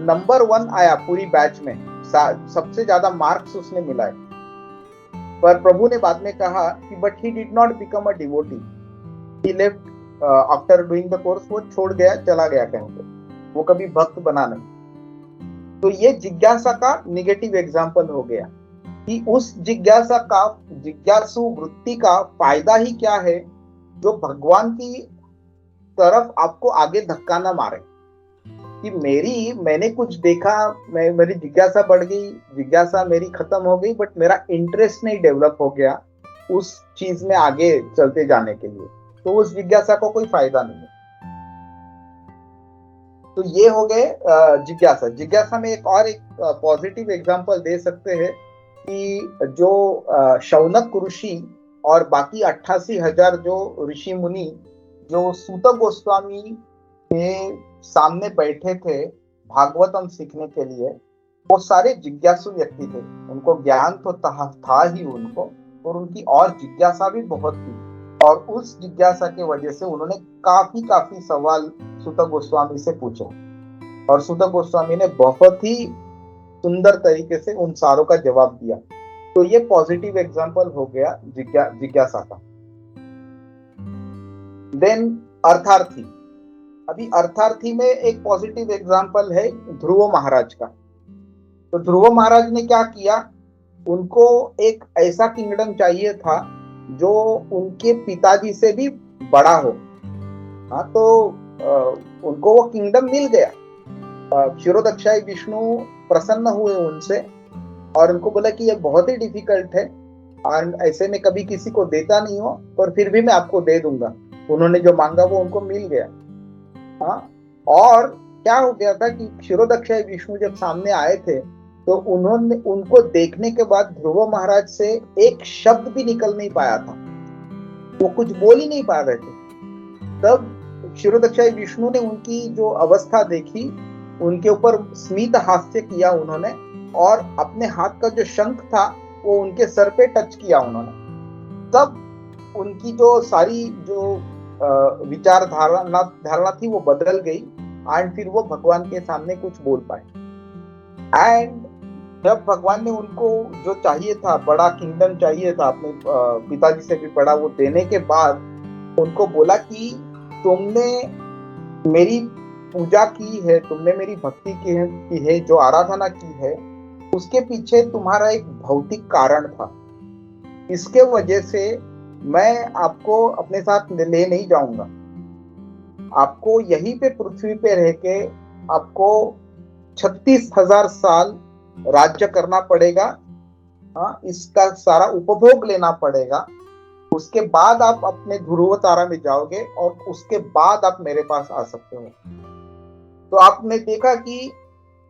नंबर 1 आया पूरी बैच में, सबसे ज्यादा मार्क्स उसने मिलाए। पर प्रभु ने बाद में कहा कि but he did not become a devotee, he left after doing the course, वो छोड़ गया, चला गया कहीं पे, वो कभी भक्त बना नहीं। तो ये जिज्ञासा का निगेटिव एग्जाम्पल हो गया कि उस जिज्ञासु वृत्ति का फायदा ही क्या है, जो भगवान की तरफ आपको आगे धक्का ना मारे, कि मैंने कुछ देखा, मेरी जिज्ञासा बढ़ गई, जिज्ञासा मेरी खत्म हो गई, बट मेरा इंटरेस्ट नहीं डेवलप हो गया उस चीज में आगे चलते जाने के लिए, तो उस जिज्ञासा को कोई फायदा नहीं है। तो ये हो गए जिज्ञासा में एक पॉजिटिव एग्जांपल दे सकते हैं कि जो शौनक ऋषि और बाकी 88,000 जो ऋषि मुनि जो सूत गोस्वामी के सामने बैठे थे भागवतम सीखने के लिए, वो सारे जिज्ञासु व्यक्ति थे, उनको ज्ञान तो था ही उनको, और उनकी और जिज्ञासा भी बहुत थी, और उस जिज्ञासा की वजह से उन्होंने काफी सवाल सूत गोस्वामी से पूछे, और सूत गोस्वामी ने बहुत ही सुंदर तरीके से उन सारों का जवाब दिया। तो ये पॉजिटिव एग्जांपल हो गया जिज्ञासा का। देन अर्थार्थी, अभी अर्थार्थी में एक पॉजिटिव एग्जांपल है ध्रुव महाराज का। तो ध्रुव महाराज ने क्या किया, उनको एक ऐसा किंगडम चाहिए था जो उनके पिताजी से भी बड़ा हो। हाँ, तो उनको वो किंगडम मिल गया। क्षीरोदक्षाई विष्णु प्रसन्न हुए उनसे, और उनको बोला कि ये बहुत ही डिफिकल्ट है, और ऐसे में कभी किसी को देता नहीं हो, पर फिर भी मैं आपको दे दूंगा। उन्होंने जो मांगा वो उनको मिल गया। हाँ, और क्या हो गया था कि क्षीरोदक्षाई विष्णु जब सामने आए थे, तो उनको देखने के बाद ध्रुव महाराज से एक शब्द भी निकल नहीं पाया था, वो कुछ बोल ही नहीं पा रहे थे। तब क्षीरोदक्षाई विष्णु ने उनकी जो अवस्था देखी, उनके ऊपर स्मित हास्य किया उन्होंने, और अपने हाथ का जो शंख था वो उनके सर पे टच किया उन्होंने। तब उनकी जो सारी जो विचार धारणा थी वो बदल गई, एंड फिर वो भगवान के सामने कुछ बोल पाए। एंड जब भगवान ने उनको जो चाहिए था, बड़ा किंगडम चाहिए था, अपने पिताजी से भी बड़ा, वो देने के बाद उनको बोला कि तुमने मेरी पूजा की है, तुमने मेरी भक्ति की है, जो आराधना की है, उसके पीछे तुम्हारा एक भौतिक कारण था। इसके वजह से मैं आपको अपने साथ ले नहीं जाऊंगा, आपको यहीं पे पृथ्वी पे रह के आपको 36,000 साल राज्य करना पड़ेगा, हाँ, इसका सारा उपभोग लेना पड़ेगा, उसके बाद आप अपने ध्रुव तारा में जाओगे और उसके बाद आप मेरे पास आ सकते हो। तो आपने देखा कि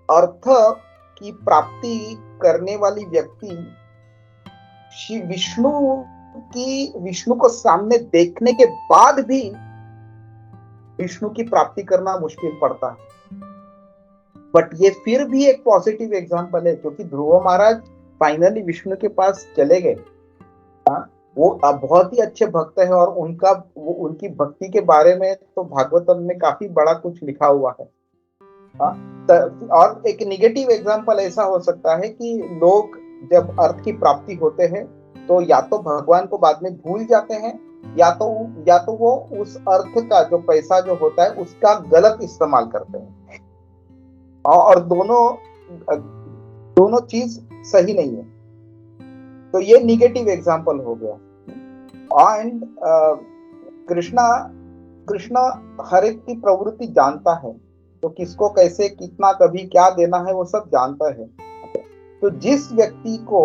अर्थ की प्राप्ति करने वाली व्यक्ति विष्णु को सामने देखने के बाद भी विष्णु की प्राप्ति करना मुश्किल पड़ता है। बट ये फिर भी एक पॉजिटिव एग्जांपल है, क्योंकि ध्रुव महाराज फाइनली विष्णु के पास चले गए। वो बहुत ही अच्छे भक्त है और उनकी भक्ति के बारे में तो भागवतम में काफी बड़ा कुछ लिखा हुआ है। और एक निगेटिव एग्जांपल ऐसा हो सकता है कि लोग जब अर्थ की प्राप्ति होते हैं तो या तो भगवान को बाद में भूल जाते हैं, या तो वो उस अर्थ का जो पैसा जो होता है उसका गलत इस्तेमाल करते हैं, और दोनों चीज सही नहीं है। तो ये निगेटिव एग्जांपल हो गया। एंड कृष्णा हर एक की प्रवृत्ति जानता है, तो किसको कैसे कितना कभी क्या देना है वो सब जानता है। तो जिस व्यक्ति को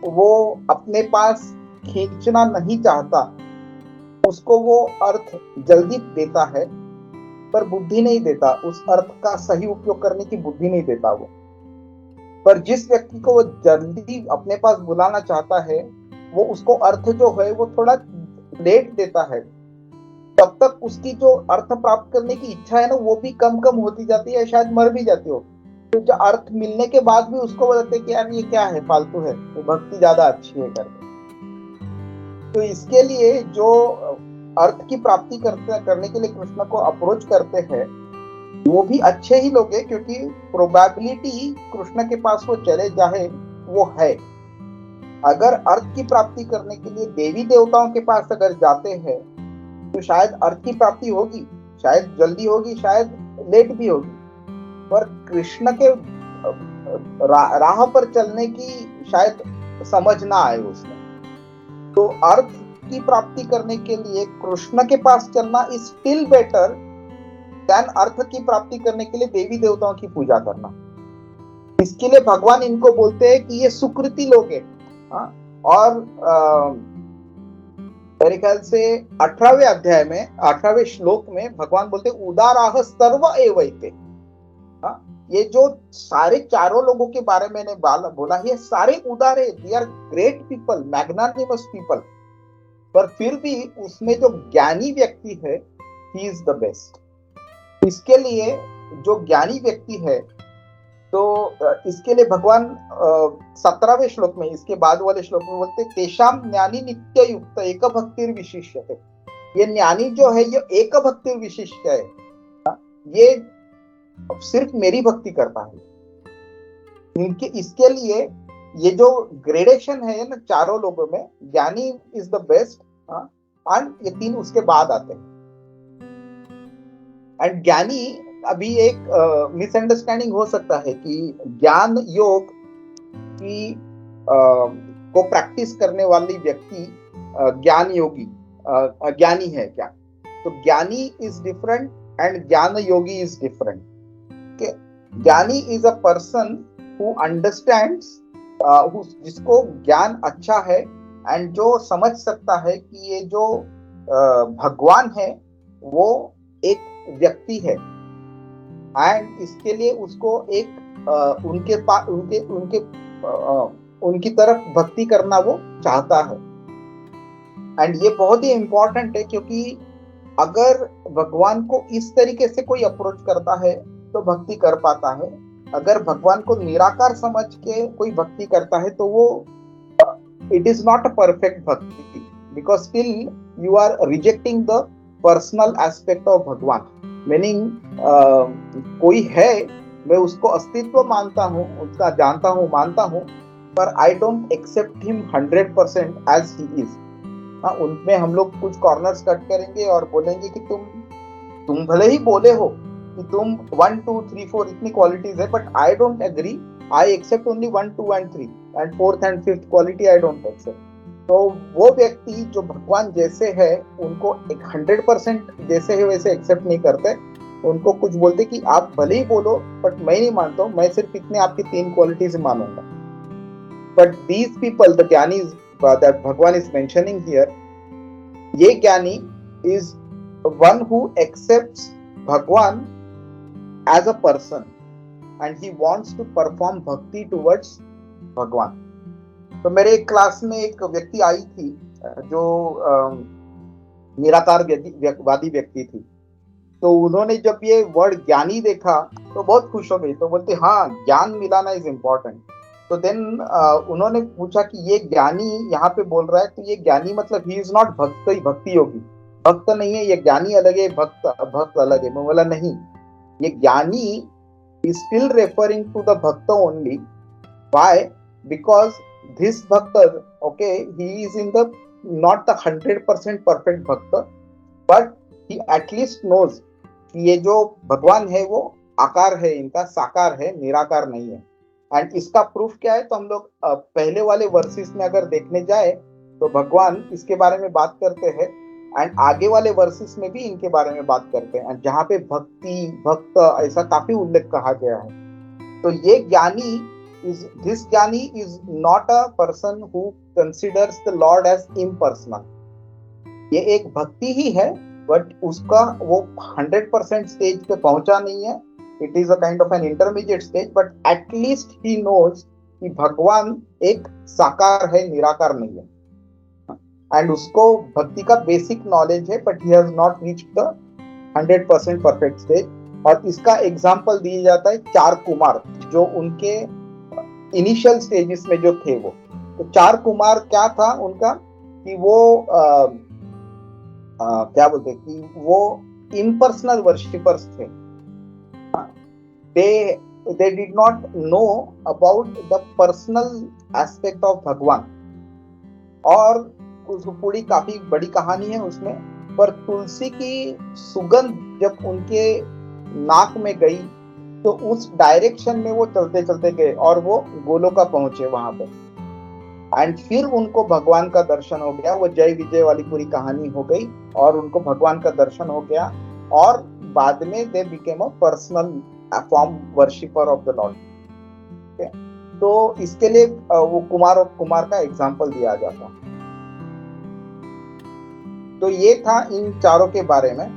वो अपने पास खींचना नहीं चाहता उसको वो अर्थ जल्दी देता है, पर बुद्धि नहीं देता, उस अर्थ का सही उपयोग करने की बुद्धि नहीं देता वो। पर जिस व्यक्ति को वो जल्दी अपने पास बुलाना चाहता है वो उसको अर्थ जो है वो थोड़ा लेट देता है, तब तक उसकी जो अर्थ प्राप्त करने की इच्छा है ना वो भी कम होती जाती है, शायद मर भी जाती हो। तो जो अर्थ मिलने के बाद भी उसको बोलते हैं कि यार ये क्या है, फालतू है, तो भक्ति ज्यादा अच्छी है करके। तो इसके लिए जो अर्थ की प्राप्ति करने के लिए कृष्ण को अप्रोच करते हैं वो भी अच्छे ही लोग हैं, क्योंकि प्रोबेबिलिटी कृष्ण के पास वो चले जाए वो है। अगर अर्थ की प्राप्ति करने के लिए देवी देवताओं के पास अगर जाते हैं तो शायद अर्थ की प्राप्ति होगी, शायद जल्दी होगी, शायद लेट भी होगी, पर कृष्ण के राह पर चलने की शायद समझ ना आए उसमें। तो अर्थ की प्राप्ति करने के लिए कृष्ण के पास चलना इज स्टिल बेटर देन अर्थ की प्राप्ति करने के लिए देवी देवताओं की पूजा करना। इसके लिए भगवान इनको बोलते हैं कि ये सुकृति लोग हैं। और मेरे ख्याल से 18वें अध्याय में 18वें श्लोक में भगवान बोलते उदाराह सर्व एवैते। ये जो सारे चारों लोगों के बारे में मैंने बोला ये सारे उदार है, they are great people, magnanimous people, पर फिर भी उसमें जो ज्ञानी व्यक्ति है ही इज द बेस्ट। इसके लिए जो ज्ञानी व्यक्ति है, तो इसके लिए भगवान 17वें श्लोक में, इसके बाद वाले श्लोक में बोलते तेषाम ज्ञानी नित्य युक्त एक भक्तिर विशिष्यते। ये ज्ञानी जो है ये एक भक्तिर विशिष्ट है, ये सिर्फ मेरी भक्ति करता है। इनके इसके लिए ये जो ग्रेडेशन है ना चारों लोगों में, ज्ञानी इज द बेस्ट, एंड ये तीन उसके बाद आते हैं। एंड ज्ञानी, अभी एक मिसअंडरस्टैंडिंग हो सकता है कि ज्ञान योग की को प्रैक्टिस करने वाली व्यक्ति ज्ञान योगी ज्ञानी है क्या? तो ज्ञानी इज डिफरेंट एंड ज्ञान योगी इज डिफरेंट। ज्ञानी is a person who understands, जिसको ज्ञान अच्छा है एंड जो समझ सकता है कि ये जो भगवान है वो एक व्यक्ति है, एंड इसके लिए उसको एक उनकी तरफ भक्ति करना वो चाहता है। एंड ये बहुत ही इंपॉर्टेंट है, क्योंकि अगर भगवान को इस तरीके से कोई अप्रोच करता है तो भक्ति कर पाता है। अगर भगवान को निराकार समझ के कोई भक्ति करता है तो वो it is not a perfect bhakti, because still you are rejecting the personal aspect of Bhagwan. Meaning कोई है, मैं उसको अस्तित्व मानता हूँ, उसका जानता हूँ, मानता हूँ, पर I don't accept him 100% as he is. उनमें हम लोग कुछ कॉर्नर्स कट करेंगे और बोलेंगे कि तुम भले ही बोले हो कि तुम 1 2 3 4 इतनी क्वालिटीज है, but I don't agree, I accept only 1 2 and 3 and 4th and 5th quality I don't accept. तो वो व्यक्ति जो भगवान जैसे है उनको 100% जैसे है वैसे एक्सेप्ट नहीं करते, उनको कुछ बोलते कि आप भले ही बोलो बट मैं नहीं मानता हूँ, मैं सिर्फ इतने आपकी 3 क्वालिटीज मानूंगा. But these people, the gyani that Bhagwan is mentioning here, ये gyani is one who accepts Bhagwan as a person and he wants to perform bhakti towards Bhagwan. तो मेरे एक क्लास में एक व्यक्ति आई थी जो निराकार वादी व्यक्ति थी. तो उन्होंने जब ये वर्ड ज्ञानी देखा तो बहुत खुश हो गई. तो बोलते हाँ, ज्ञान मिलाना इज इम्पोर्टेंट. तो देन उन्होंने पूछा कि ये ज्ञानी यहाँ पे बोल रहा है, तो ये ज्ञानी मतलब ही इज नॉट भक्त, भक्ति योगी. भक्त नहीं है ये, ज्ञानी अलग है, भक्त अलग है. मैं बोला नहीं, ये gyani is still referring to the bhakt only. Why? Because this bhakt, okay, he is in the not the 100% perfect भक्त, but he at least knows कि ये जो भगवान है वो आकार है, इनका साकार है, निराकार नहीं है. एंड इसका प्रूफ क्या है? तो हम लोग पहले वाले वर्सेस में अगर देखने जाए तो भगवान इसके बारे में बात करते हैं एंड आगे वाले वर्सेस में भी इनके बारे में बात करते हैं, एंड जहाँ पे भक्ति, भक्त ऐसा काफी उल्लेख कहा गया है. तो ये ज्ञानी this jnani is not a person who considers the Lord as impersonal. ये एक भक्ति ही है, बट उसका वो 100% स्टेज पे पहुंचा नहीं है. It is a kind of an intermediate stage, but at least he knows कि भगवान एक साकार है, निराकार नहीं है. एंड उसको भक्ति का बेसिक नॉलेज है, but he has not reached the 100% perfect stage. और इसका एग्जाम्पल दिया जाता है 4 कुमार जो उनके इनिशियल स्टेजेस में जो थे वो. तो 4 कुमार क्या था उनका कि वो क्या बोलते कि वो इम्पर्सनल वर्शिपर्स थे. they did not know about the personal aspect of भगवान. और पूरी काफी बड़ी कहानी है उसमें. पर तुलसी की सुगंध जब उनके नाक में गई तो उस डायरेक्शन में वो चलते चलते गए और वो गोलोका पहुंचे वहां पे. एंड फिर उनको भगवान का दर्शन हो गया. वो जय विजय वाली पूरी कहानी हो गई और उनको भगवान का दर्शन हो गया. और बाद में they became a personal form worshipper of the Lord. तो इसके लिए वो कुमार का एग्जाम्पल दिया जाता. तो ये था इन चारों के बारे में.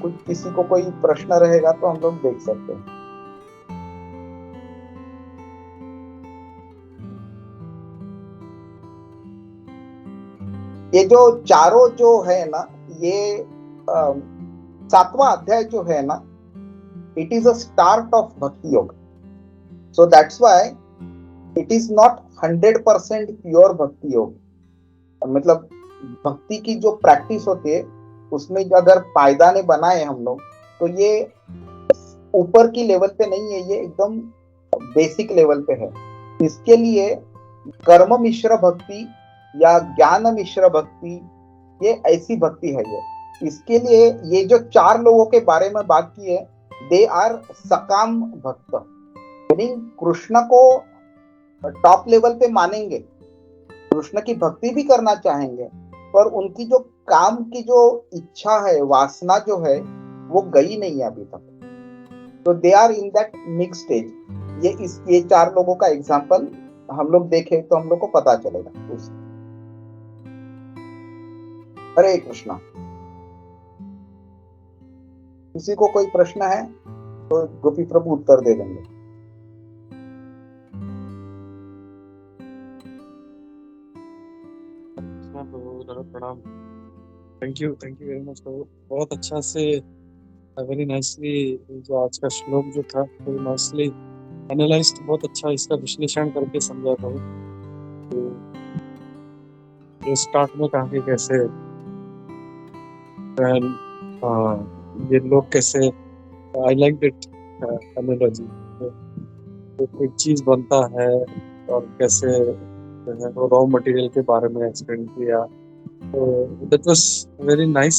कुछ किसी को कोई प्रश्न रहेगा तो हम लोग देख सकते हैं. ये जो चारों जो है ना, ये 7वां अध्याय जो है ना, it is a start of भक्ति योग. So that's why it is not 100% pure भक्ति योग. मतलब भक्ति की जो प्रैक्टिस होती है उसमें अगर पायदाने बनाए हम लोग तो ये ऊपर की लेवल पे नहीं है, ये एकदम बेसिक लेवल पे है. इसके लिए कर्म मिश्र भक्ति या ज्ञान मिश्र भक्ति, ये ऐसी भक्ति है ये. इसके लिए ये जो 4 लोगों के बारे में बात की है, दे आर सकाम भक्त. यानी कृष्ण को टॉप लेवल पे मानेंगे, कृष्ण की भक्ति भी करना चाहेंगे, पर उनकी जो काम की जो इच्छा है, वासना जो है, वो गई नहीं है अभी तक. तो they are in that mix stage. ये 4 लोगों का एग्जाम्पल हम लोग देखें तो हम लोग को पता चलेगा. हरे कृष्णा. किसी को कोई प्रश्न है तो गोपी प्रभु उत्तर दे देंगे. प्रणाम. Thank you very much. बहुत अच्छा से, वेरी नाइसली, जो आज का श्लोक जो था वेरी नाइसली एनालाइज्ड, बहुत अच्छा इसका विश्लेषण करके समझा था. तो स्टार्ट में कहा कि कैसे ये लोग कैसे, आई लाइक दैट एनालॉजी. तो कोई चीज बनता है और कैसे वो रॉ मटेरियल के बारे में एक्सप्लेन किया. तो दैट वाज वेरी नाइस.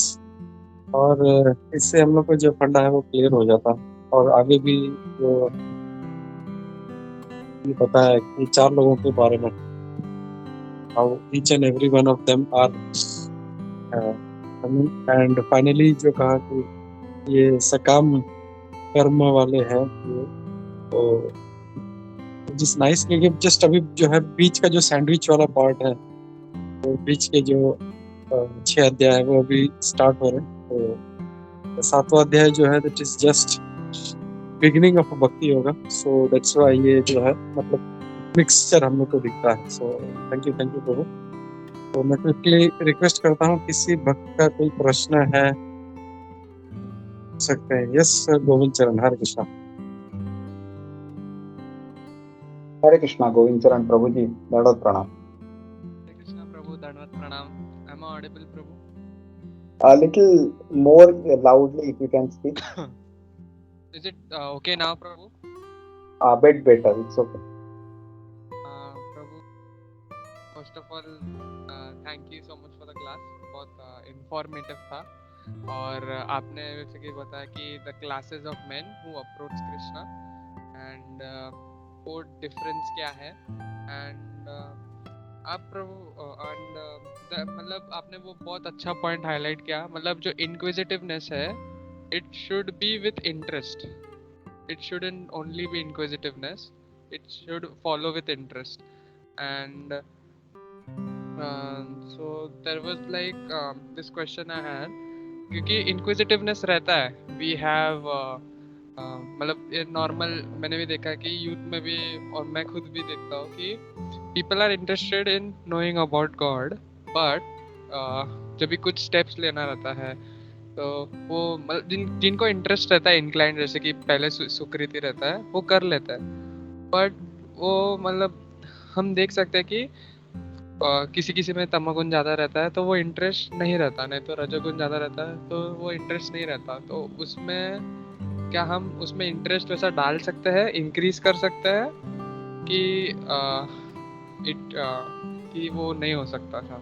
और इससे हम लोग को जो फंडा है वो क्लियर हो जाता. और आगे भी जो ये पता है कि 4 लोगों के बारे में, how each and every one of them are, and finally जो कहा कि ये सकाम कर्म वाले हैं ये। तो जिस नाइस क्योंकि जस्ट अभी जो है बीच का जो सैंडविच वाला पार्ट है, तो बीच के जो 6 अध्याय है वो अभी स्टार्ट हो रहे हैं। तो 7वां अध्याय जो है that is just beginning of भक्ति योगा। सो दैट्स व्हाई ये जो है मतलब मिक्सचर हम लोग को दिखता है। सो थैंक यू प्रभु। तो मैं क्विकली रिक्वेस्ट करता हूँ किसी भक्त का कोई प्रश्न है सकते हैं। यस गोविंद चरण, हरे कृष्णा। हरे कृष्णा गोविंद चरण प्रभु जी, दंडवत प्रणाम। हरे कृष्णा प्रभु, दंडवत प्रणाम। Am I audible, Prabhu? A little more loudly if you can speak. Is it okay now, Prabhu? A bit better, it's okay. Prabhu, first of all, thank you so much for the class. बहुत informative था। और आपने जैसे कि बताया कि the classes of men who approach Krishna and वो difference क्या है and आप प्रभु मतलब आपने वो बहुत अच्छा पॉइंट हाईलाइट किया। मतलब जो इनक्विजिटिवनेस है, it should be with interest. It shouldn't only be inquisitiveness, it should follow with interest. And so there was like this question I had, क्योंकि इनक्विजिटिवनेस रहता है, वी हैव मतलब ये नॉर्मल मैंने भी देखा है कि यूथ में भी, और मैं खुद भी देखता हूँ कि people are interested in knowing about God, but जब भी कुछ steps लेना रहता है तो वो जिनको इंटरेस्ट रहता है इंक्लाइंड, जैसे कि पहले सुकृति रहता है वो कर लेता है, बट वो मतलब हम देख सकते हैं कि किसी किसी में तमोगुण ज़्यादा रहता है तो वो इंटरेस्ट नहीं रहता, नहीं तो रजोगुण ज़्यादा रहता है तो वो इंटरेस्ट नहीं रहता। तो उसमें क्या हम उसमें इंटरेस्ट वैसा डाल सकते हैं, इंक्रीज कर सकते हैं कि कि वो नहीं हो सकता था?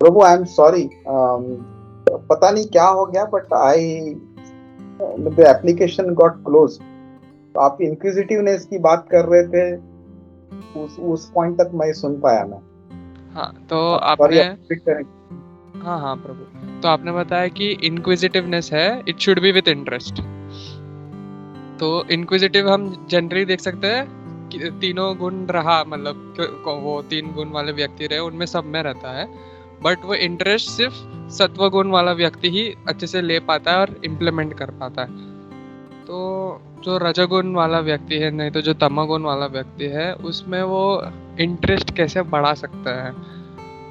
प्रभु आई एम सॉरी, पता नहीं क्या हो गया but the application got close. तो आप इंक्विजिटिवनेस की बात कर रहे थे, उस पॉइंट तक मैं सुन पाया मैं। हाँ तो आपने हाँ प्रभु, तो आपने बताया कि इंक्विजिटिवनेस है, it should be with interest. तो इंक्विजिटिव हम जनरली देख सकते हैं कि तीनों गुण रहा, मतलब वो 3 गुण वाले व्यक्ति रहे उनमें सब में रहता है, बट वो इंटरेस्ट सिर्फ सत्व गुण वाला व्यक्ति ही अच्छे से ले पाता है और इम्प्लीमेंट कर पाता है। तो जो रजोगुण वाला व्यक्ति है, नहीं तो जो तमोगुण वाला व्यक्ति है, उसमें वो इंटरेस्ट कैसे बढ़ा सकता है?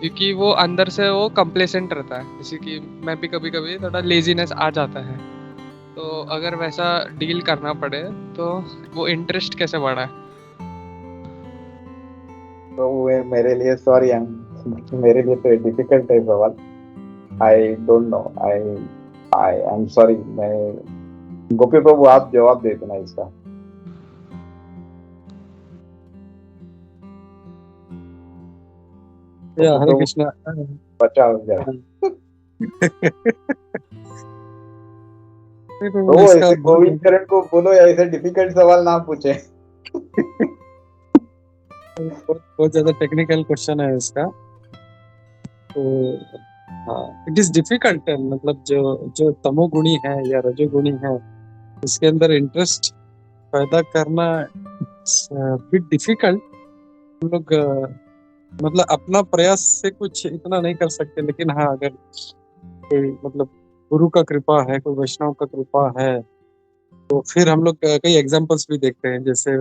क्योंकि वो अंदर से वो कंप्लेसेंट रहता है, जैसे कि मैं भी कभी कभी थोड़ा लेजीनेस आ जाता है। तो अगर वैसा डील करना पड़े तो वो इंटरेस्ट कैसे बढ़ा है? तो मेरे लिए सॉरी, मेरे लिए तो डिफिकल्ट है सवाल। I don't know, I am sorry. मैं गोपी प्रभु आप जवाब दे देना इसका। हरे कृष्णा, बचाओ जरा। तो ऐसे गोविंद चरण को बोलो ऐसे डिफिकल्ट सवाल ना पूछे। बहुत ज्यादा टेक्निकल क्वेश्चन है इसका। तो हाँ, इट इज डिफिकल्ट। मतलब जो तमोगुणी है या रजोगुणी है, इसके अंदर इंटरेस्ट पैदा करना बिट डिफिकल्ट। हम लोग मतलब अपना प्रयास से कुछ इतना नहीं कर सकते, लेकिन हाँ अगर कोई मतलब गुरु का कृपा है, कोई वैष्णव का कृपा है, तो फिर हम लोग कई एग्जांपल्स भी देखते हैं। जैसे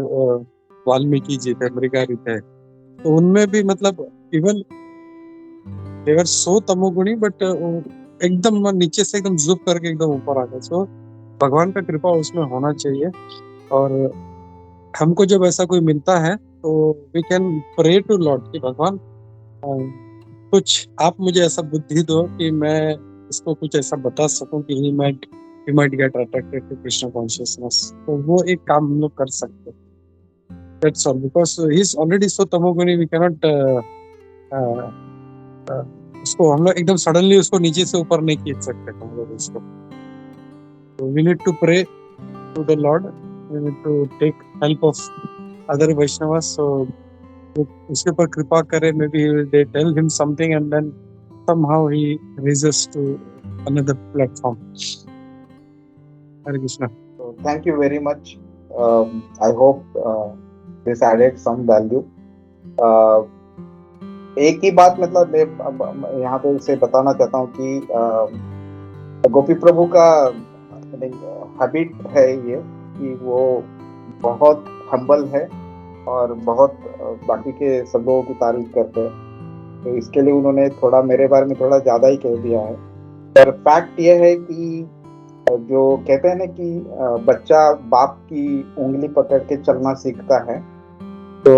वाल्मीकि जी थे, मृगारी थे, तो उनमें भी मतलब इवन देवर सो तमोगुणी बट एकदम नीचे से एकदम जुप करके एकदम ऊपर आ गए। सो भगवान का कृपा उसमें होना चाहिए। और हमको जब ऐसा कोई मिलता है तो we can pray to Lord कि भगवान कुछ आप मुझे ऐसा बुद्धि दो कि मैं इसको कुछ ऐसा बता सकूं कि he might get attracted to Krishna consciousness। तो वो एक काम हम लोग कर सकते हैं। That's all, because he is already so tamoguni, we cannot उसको हम लोग एकदम सडनली उसको नीचे से ऊपर नहीं खींच सकते हम लोग उसको। So we need to pray to the Lord, we need to take help of other Vaishnavas, so उसके ऊपर कृपा करे। maybe they tell him something and then somehow he rises to another platform। Hare Krishna. So thank you very much. I hope this added some value. एक ही बात मतलब मैं यहाँ पे से बताना चाहता हूँ कि गोपी प्रभु का हैबिट है ये कि वो बहुत हम्बल है और बहुत बाकी के सब लोगों की तारीफ करते हैं। तो इसके लिए उन्होंने थोड़ा मेरे बारे में थोड़ा ज़्यादा ही कह दिया है। पर फैक्ट ये है कि जो कहते हैं ना कि बच्चा बाप की उंगली पकड़ के चलना सीखता है, तो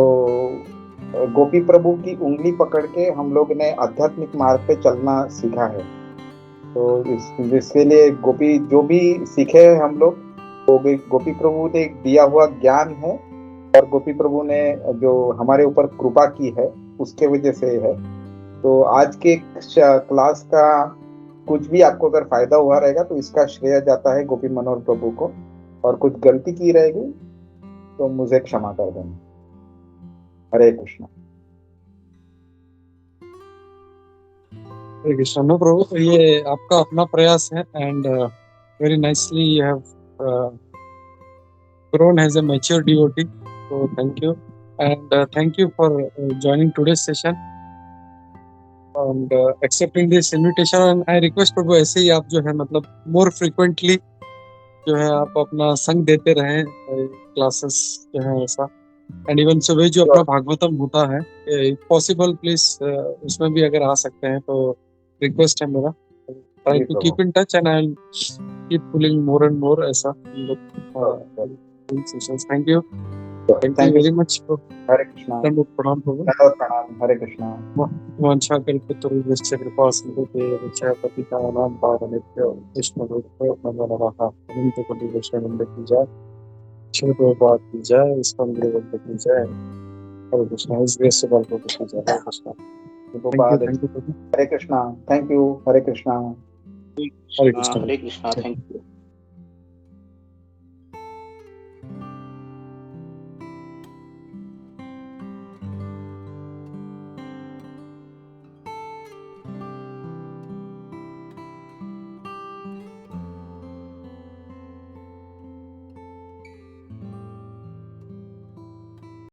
गोपी प्रभु की उंगली पकड़ के हम लोग ने आध्यात्मिक मार्ग पे चलना सीखा है। तो इसके लिए गोपी जो भी सीखे हैं हम लोग, वो भी गोपी प्रभु ने दिया हुआ ज्ञान है और गोपी प्रभु ने जो हमारे ऊपर कृपा की है उसके वजह से है। तो आज के क्लास का कुछ भी आपको अगर फायदा हुआ रहेगा तो इसका श्रेय जाता है गोपी मनोहर प्रभु को, और कुछ गलती की रहेगी तो मुझे क्षमा कर देना। हरे कृष्णा। हरे कृष्णा। नो प्रभु, ये आपका अपना प्रयास है and very nicely you have grown as a mature devotee. So thank you and thank you for joining today's session and accepting this invitation. And I request प्रभु ऐसे ही आप जो है मतलब more frequently जो है आप अपना संग देते रहें क्लासेस जो है ऐसा। एंड इवन सुबह जो अपना भागवतम होता है पॉसिबल प्लीज उसमें भी अगर आ सकते हैं तो रिक्वेस्ट है मेरा। Try to keep in touch and I will keep pulling more and more ऐसा sessions. Thank you very much. Hare Krishna. प्रणाम प्रभु। प्रणाम। हरे कृष्णा। वांछा कल्पतरुभ्यश्च कृपा सिन्धुभ्यो एव च पतितानां पावनेभ्यो वैष्णवेभ्यो नमो नमः। अनंत कोटि वैष्णव की जय। श्री प्रभुपाद की जय। इस्कॉन गुरुवृंद की जय। हरे कृष्णा। इस ग्रेस से बाल की जय। हरे कृष्णा। हरे कृष्णा। Thank you. हरे कृष्णा। हरे कृष्णा। हरे कृष्णा। Thank you.